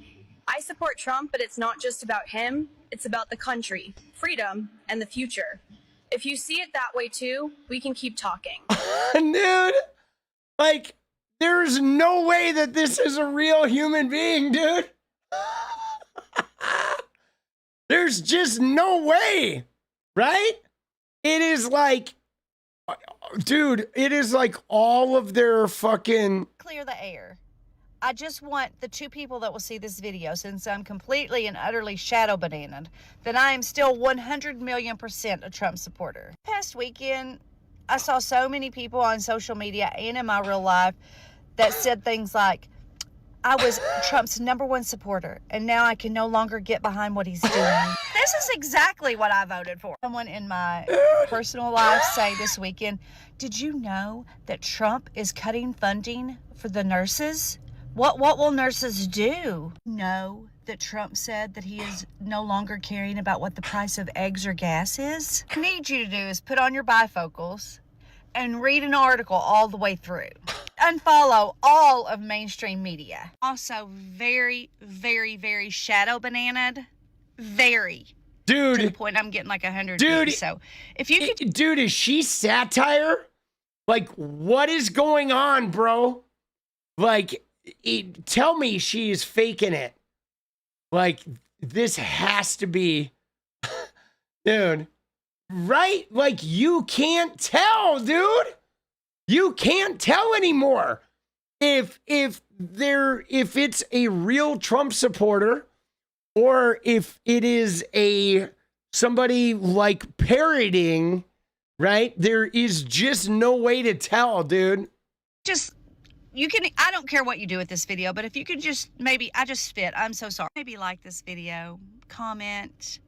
I support Trump, but it's not just about him. It's about the country, freedom, and the future. If you see it that way too, we can keep talking. Dude, there's no way that this is a real human being, dude. There's just no way, right? It is like, dude, it is like all of their fucking... Clear the air. I just want the two people that will see this video, since I'm completely and utterly shadow bananaed, that I am still 100,000,000% a Trump supporter. Past weekend, I saw so many people on social media and in my real life that said things like, I was Trump's #1 supporter, and now I can no longer get behind what he's doing. This is exactly what I voted for. Someone in my personal life say this weekend, did you know that Trump is cutting funding for the nurses? What will nurses do? Know that Trump said that he is no longer caring about what the price of eggs or gas is? What I need you to do is put on your bifocals and read an article all the way through. Unfollow all of mainstream media. Also very, very, very shadow bananaed. Very. Dude. To the point I'm getting like 100 dude, views. So if you could... Dude, is she satire? What is going on, bro? Tell me she's faking it. This has to be... Dude. Right? You can't tell, dude. You can't tell anymore if it's a real Trump supporter or if it is somebody parodying right? There is just no way to tell, dude. Just, you can, I don't care what you do with this video, but if you could just maybe, I just spit, I'm so sorry. Maybe like this video, comment,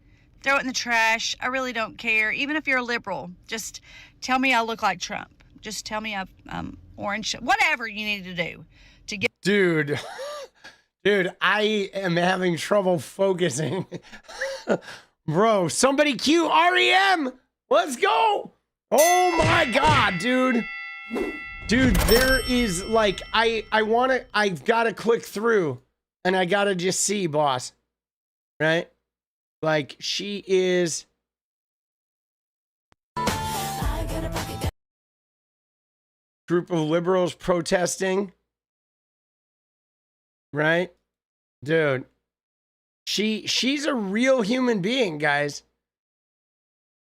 throw it in the trash. I really don't care. Even if you're a liberal, just tell me I look like Trump. Just tell me I'm orange, whatever you need to do to get. Dude, dude, I am having trouble focusing. Bro, somebody cue REM. Let's go. Oh my God, dude. Dude, there is like, I've got to click through and I got to just see, boss. Right? Like, she is. Group of liberals protesting. Right? Dude. She's a real human being, guys.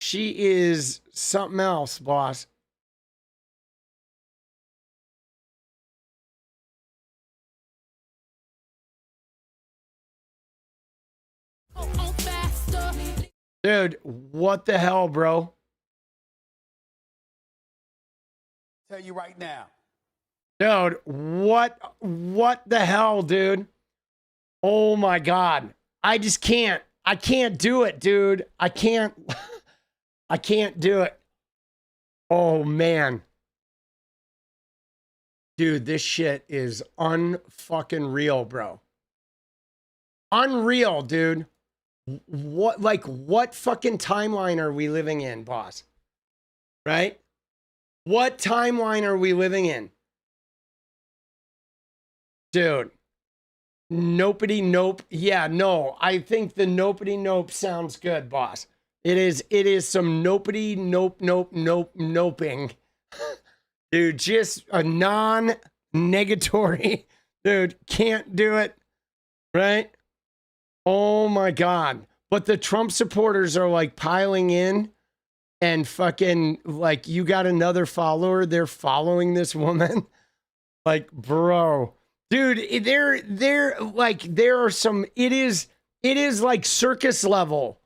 She is something else, boss. Dude, what the hell, bro? Tell you right now. Dude, what the hell, dude? Oh my God. I just can't. I can't do it, dude. I can't do it. Oh man. Dude, this shit is unfucking real, bro. Unreal, dude. What fucking timeline are we living in, boss? Right? What timeline are we living in? Dude. Nopity nope. Yeah, no. I think the nopity nope sounds good, boss. It is some nopity nope noping. Dude, just a non-negatory. Dude, can't do it. Right? Oh my God. But the Trump supporters are like piling in and fucking like, you got another follower. They're following this woman. Like, bro, dude, there are some, it is like circus level,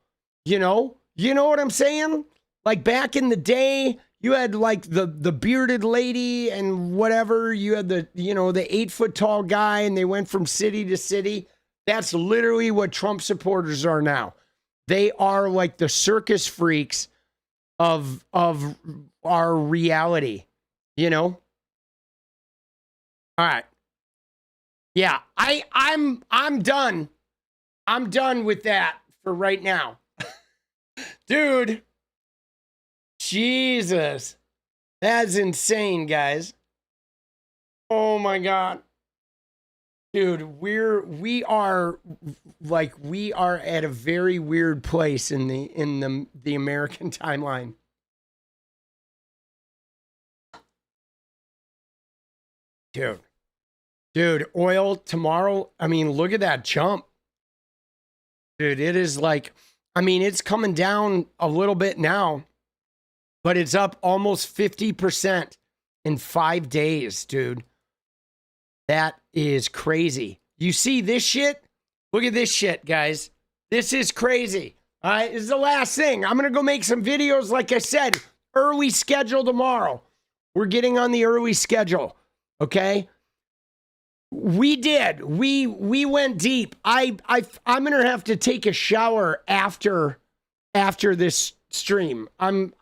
you know what I'm saying? Like back in the day, you had like the bearded lady and whatever, you had the 8-foot tall guy and they went from city to city. That's literally what Trump supporters are now. They are like the circus freaks of our reality, you know? All right. Yeah, I'm done. I'm done with that for right now. Dude. Jesus. That's insane, guys. Oh my God. Dude, we are at a very weird place in the American timeline. Dude, oil tomorrow. I mean, look at that jump. Dude, it is like, I mean, it's coming down a little bit now, but it's up almost 50% in 5 days, dude. That is crazy. You see this shit? Look at this shit, guys. This is crazy. All right, this is the last thing. I'm going to go make some videos, like I said, early schedule tomorrow. We're getting on the early schedule, okay? We did. We went deep. I'm going to have to take a shower after this stream. I'm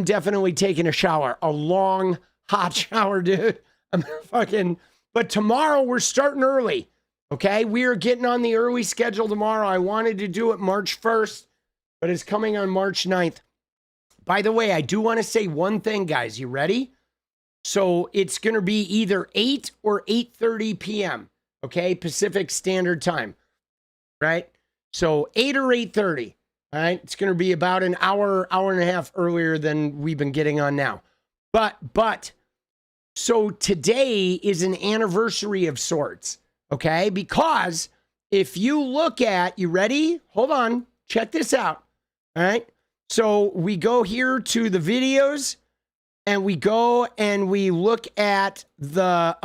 definitely taking a shower. A long, hot shower, dude. I'm fucking... But tomorrow we're starting early, okay? We are getting on the early schedule tomorrow. I wanted to do it March 1st, but it's coming on March 9th. By the way, I do want to say one thing, guys. You ready? So it's going to be either 8 or 8:30 p.m., okay? Pacific Standard Time, right? So 8 or 8:30, all right? It's going to be about an hour and a half earlier than we've been getting on now. But... So today is an anniversary of sorts, okay? Because if you look at, you ready? Hold on, check this out, all right? So we go here to the videos and we go and we look at the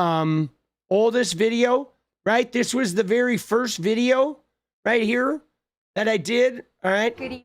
oldest video, right? This was the very first video right here that I did, all right?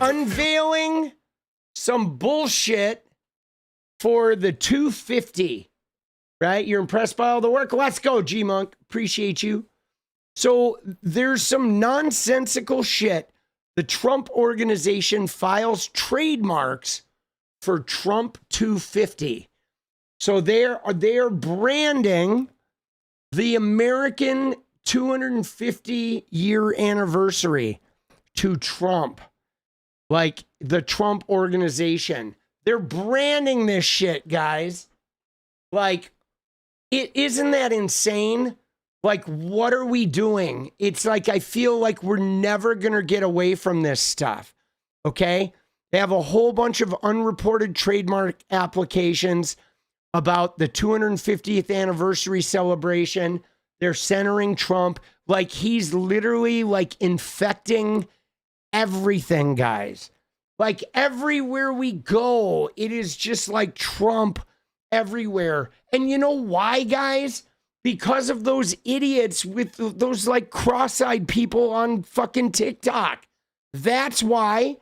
unveiling some bullshit for the 250, right? You're impressed by all the work? Let's go, G-Monk. Appreciate you. So there's some nonsensical shit. The Trump organization files trademarks for Trump 250. So they're branding the American 250-year anniversary to Trump, like the Trump organization. They're branding this shit, guys. Like, isn't that insane? Like, what are we doing? It's like, I feel like we're never going to get away from this stuff. Okay? They have a whole bunch of unreported trademark applications about the 250th anniversary celebration. They're centering Trump. Like, he's literally like infecting everything, guys. Like, everywhere we go, it is just like Trump everywhere. And you know why, guys? Because of those idiots with those like cross-eyed people on fucking TikTok. That's why.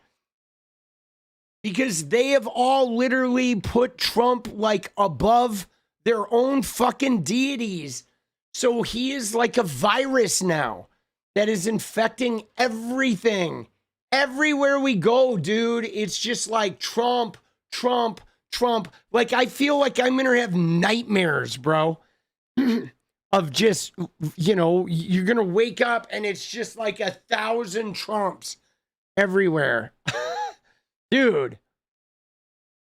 Because they have all literally put Trump like above their own fucking deities. So he is like a virus now that is infecting everything. Everywhere we go, dude, it's just like Trump, Trump, Trump. Like, I feel like I'm going to have nightmares, bro. Of just, you know, you're going to wake up and it's just like 1,000 Trumps everywhere. Dude,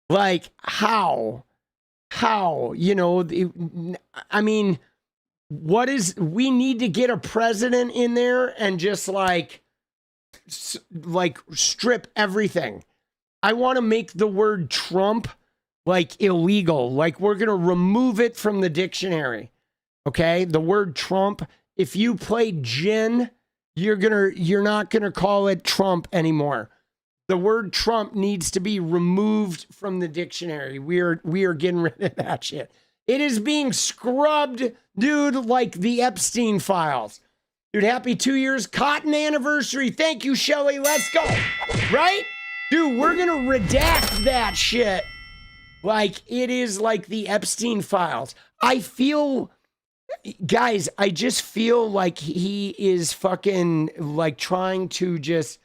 like, how, you know, I mean, we need to get a president in there and just like strip everything. I want to make the word Trump like illegal. Like, we're going to remove it from the dictionary. Okay? The word Trump, if you play gin, you're not going to call it Trump anymore. The word Trump needs to be removed from the dictionary. We are getting rid of that shit. It is being scrubbed, dude, like the Epstein files. Dude, happy 2 years cotton anniversary. Thank you, Shelly. Let's go. Right? Dude, we're going to redact that shit. Like, it is like the Epstein files. I feel, guys, I just feel like he is fucking like trying to just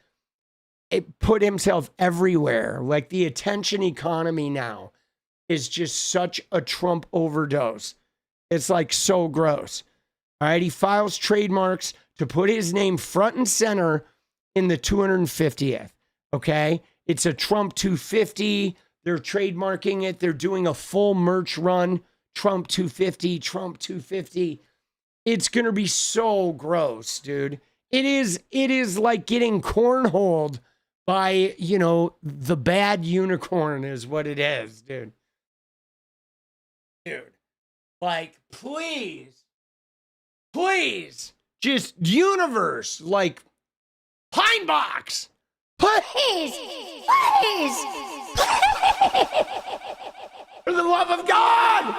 put himself everywhere. Like, the attention economy now is just such a Trump overdose. It's like so gross. All right, he files trademarks to put his name front and center in the 250th. Okay, it's a Trump 250. They're trademarking it. They're doing a full merch run. Trump 250, Trump 250. It's gonna be so gross, dude. It is like getting cornholed by, you know, the bad unicorn is what it is, dude. Dude, like, please, just universe, like, Pine Box, please, for the love of God,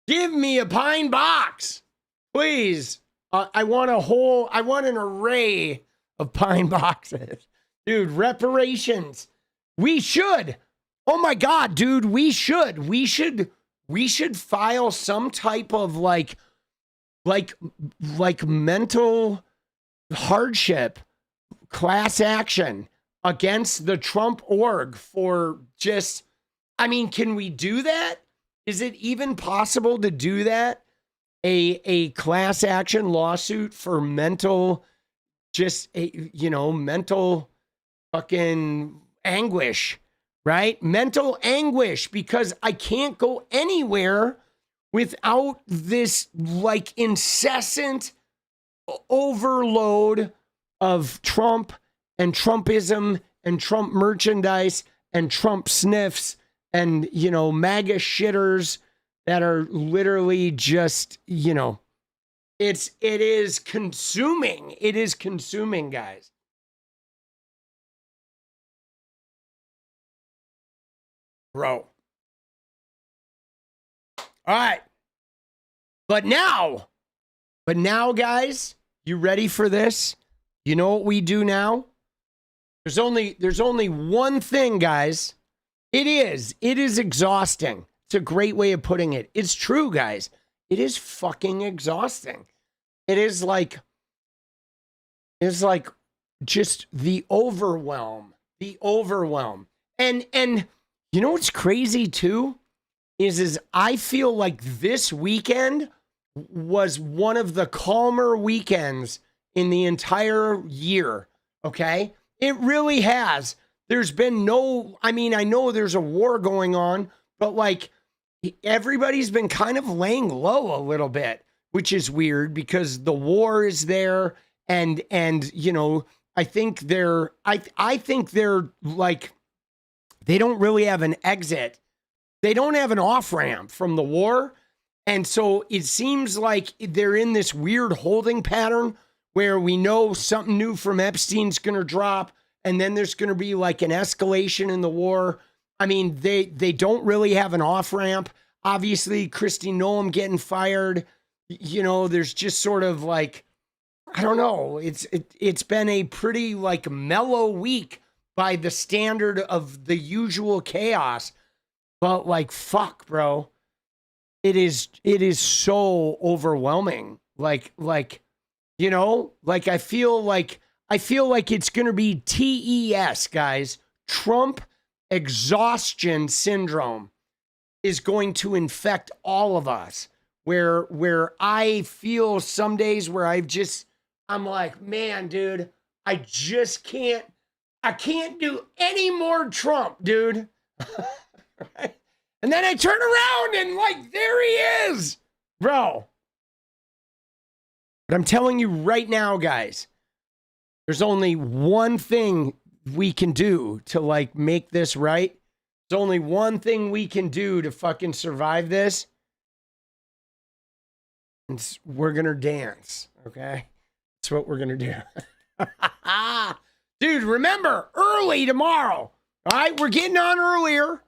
give me a Pine Box, please. I want an array of Pine Boxes. Dude, reparations. We should. Oh my God, dude, we should file some type of like mental hardship class action against the Trump org for just, I mean, can we do that? Is it even possible to do that? A class action lawsuit for mental, mental fucking anguish, right? Mental anguish, because I can't go anywhere without this like incessant overload of Trump and Trumpism and Trump merchandise and Trump sniffs and, you know, MAGA shitters that are literally just, you know, it is consuming. It is consuming, guys. Bro. All right. But now, guys, you ready for this? You know what we do now? There's only one thing, guys. It is exhausting. It's a great way of putting it. It's true, guys. It is fucking exhausting. It's like just the overwhelm. And you know what's crazy too? Is I feel like this weekend was one of the calmer weekends in the entire year. Okay? It really has. there's been no, I mean, I know there's a war going on, but like everybody's been kind of laying low a little bit, which is weird because the war is there. And, you know, I think they're like, they don't really have an exit. They don't have an off ramp from the war. And so it seems like they're in this weird holding pattern where we know something new from Epstein's going to drop. And then there's going to be like an escalation in the war. I mean, they don't really have an off ramp. Obviously, Kristi Noem getting fired. You know, there's just sort of like, I don't know. It's been a pretty like mellow week by the standard of the usual chaos. But like, fuck, bro. It is so overwhelming. Like, you know, like I feel like it's going to be TES, guys. Trump exhaustion syndrome is going to infect all of us. Where I feel some days where I'm like, man, dude, I can't do any more Trump, dude. Right? And then I turn around and like, there he is, bro. But I'm telling you right now, guys, there's only one thing we can do to like make this right. There's only one thing we can do to fucking survive this. And we're going to dance. Okay. That's what we're going to do. Dude, remember, early tomorrow. All right. We're getting on earlier.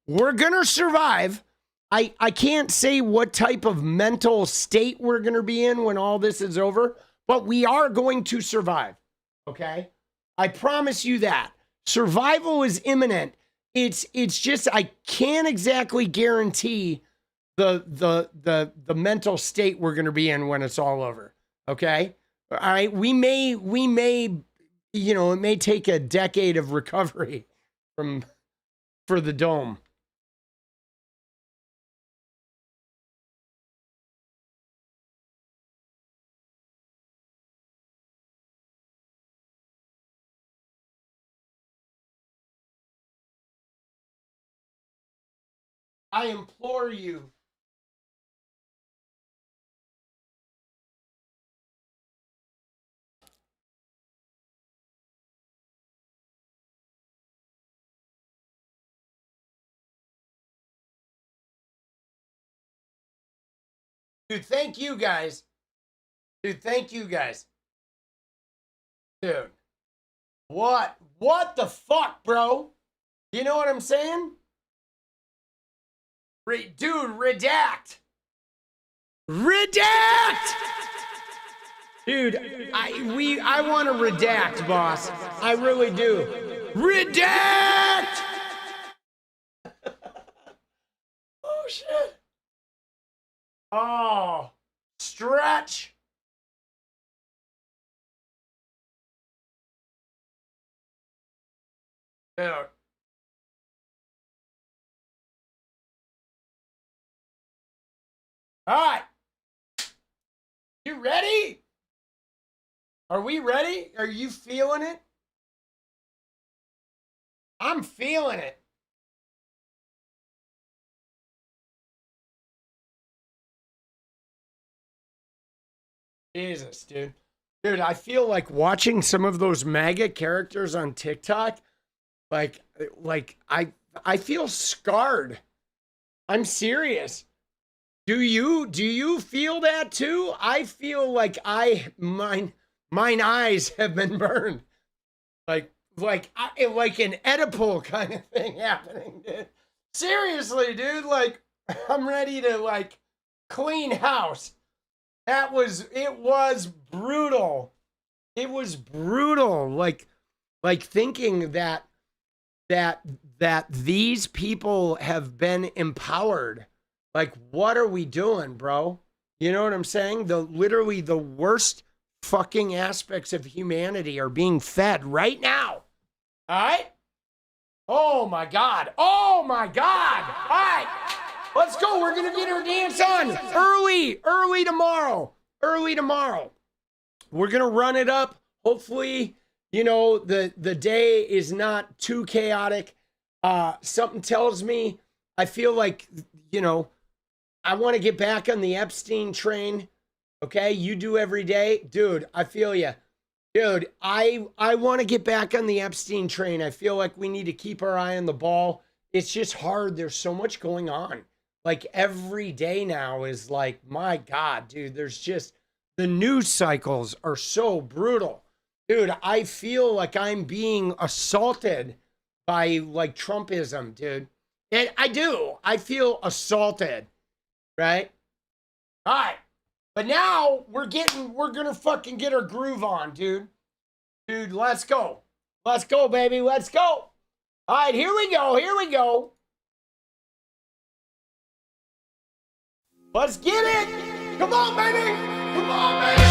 We're going to survive. I can't say what type of mental state we're going to be in when all this is over, but we are going to survive. Okay. I promise you that. Survival is imminent. It's just, I can't exactly guarantee the mental state we're going to be in when it's all over. Okay. All right. We may, you know, it may take a decade of recovery for the dome. I implore you. Dude, thank you guys. Dude, what the fuck, bro? You know what I'm saying? Dude, redact. Dude, I want to redact, boss. I really do. Redact! Oh, shit. Oh, stretch. Dude. All right. You ready? Are we ready? Are you feeling it? I'm feeling it. Jesus, dude. Dude, I feel like watching some of those MAGA characters on TikTok, like I feel scarred. I'm serious. Do you feel that too? I feel like mine eyes have been burned. Like an Oedipal kind of thing happening, dude. Seriously, dude, like I'm ready to like clean house. It was brutal. It was brutal. Like thinking that these people have been empowered. Like, what are we doing, bro? You know what I'm saying? Literally the worst fucking aspects of humanity are being fed right now. All right? Oh my God. All right. Let's go. We're going to get our dance on early tomorrow. We're going to run it up. Hopefully, you know, the day is not too chaotic. Something tells me, I feel like, you know, I want to get back on the Epstein train. Okay, you do every day. Dude, I feel you. Dude, I want to get back on the Epstein train. I feel like we need to keep our eye on the ball. It's just hard. There's so much going on. Like every day now is like, my God, dude, there's just, the news cycles are so brutal. Dude, I feel like I'm being assaulted by like Trumpism, dude. And I do. I feel assaulted, right? All right. But now we're gonna fucking get our groove on, dude. Dude, let's go. Let's go, baby. Let's go. All right, here we go. Here we go. Let's get it. Come on, baby. Come on, baby.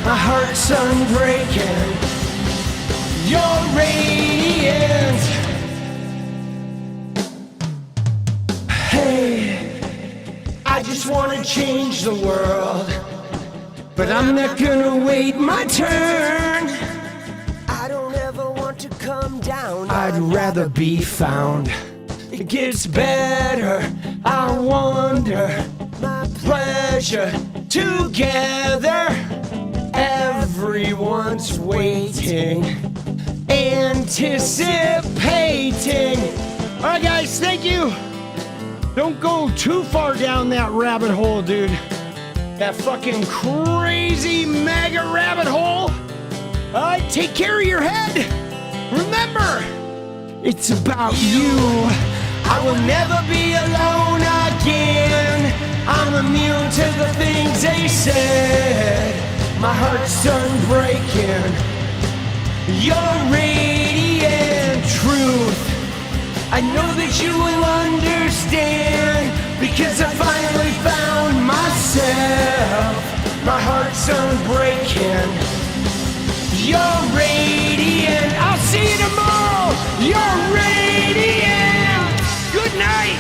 My heart's unbreaking. You're radiant. Hey, I just want to change the world, but I'm not gonna wait my turn. I don't ever want to come down. I'd rather be found. It gets better, I wonder. My pleasure together. Everyone's waiting, anticipating. All right, guys, thank you. Don't go too far down that rabbit hole, dude. That fucking crazy MAGA rabbit hole. All right, take care of your head. Remember, it's about you. I will never be alone again. again. I'm immune to the things they said. My heart's unbreaking. You're radiant truth. I know that you will understand, because I finally found myself. My heart's unbreaking. You're radiant. I'll see you tomorrow. You're radiant. Good night.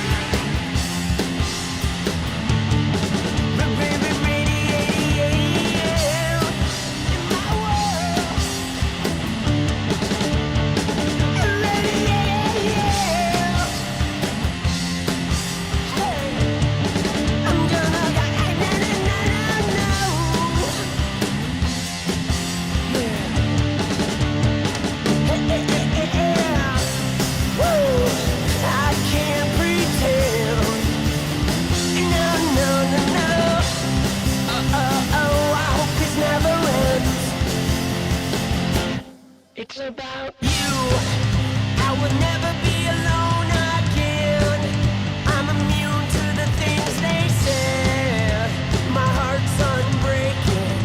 It's about you. I would never be alone again. I'm immune to the things they said. My heart's unbreaking.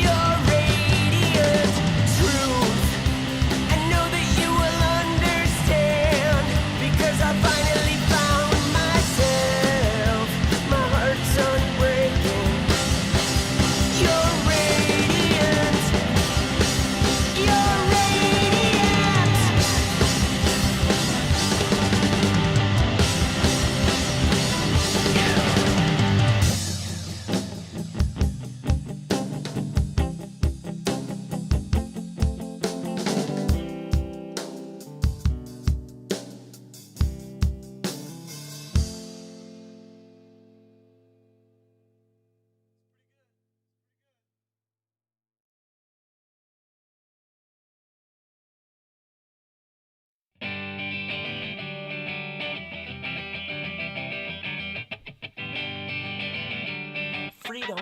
You're radiant truth. I know that you will understand, because I finally found myself. My heart's unbreaking. You're radiant. You're radiant. Freedom.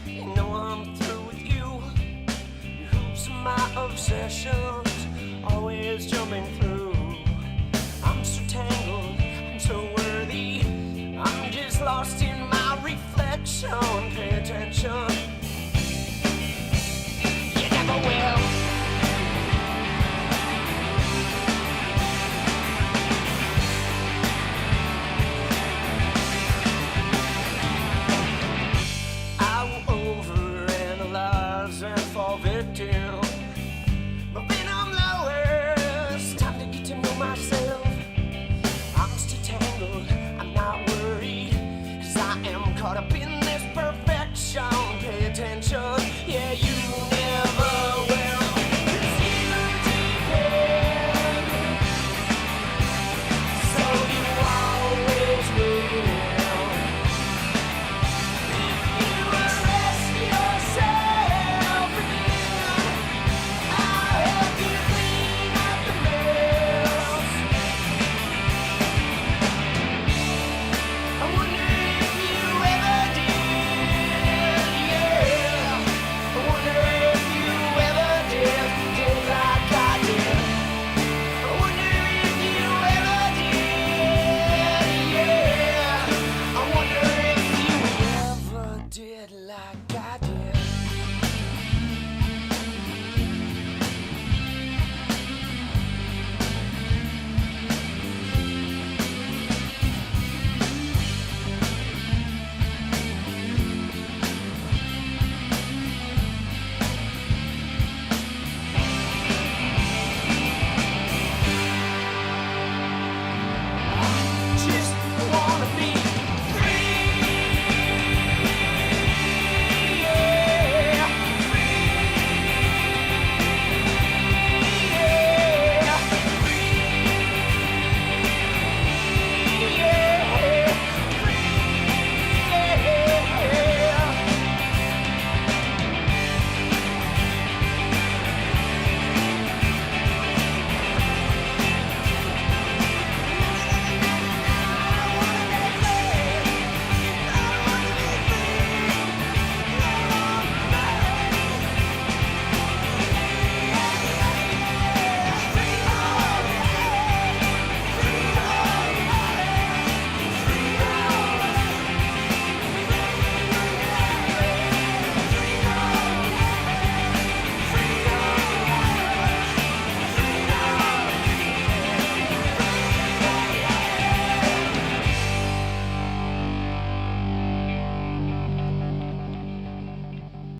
You know I'm through with you. Your hoops are my obsessions, always jumping through. I'm so tangled, I'm so worthy. I'm just lost in my reflection. Pay attention. You never will. But when I'm lowest, time to get to know myself. I'm still tangled, I'm not worried, 'cause I am caught up in this perfection. Pay attention, yeah, you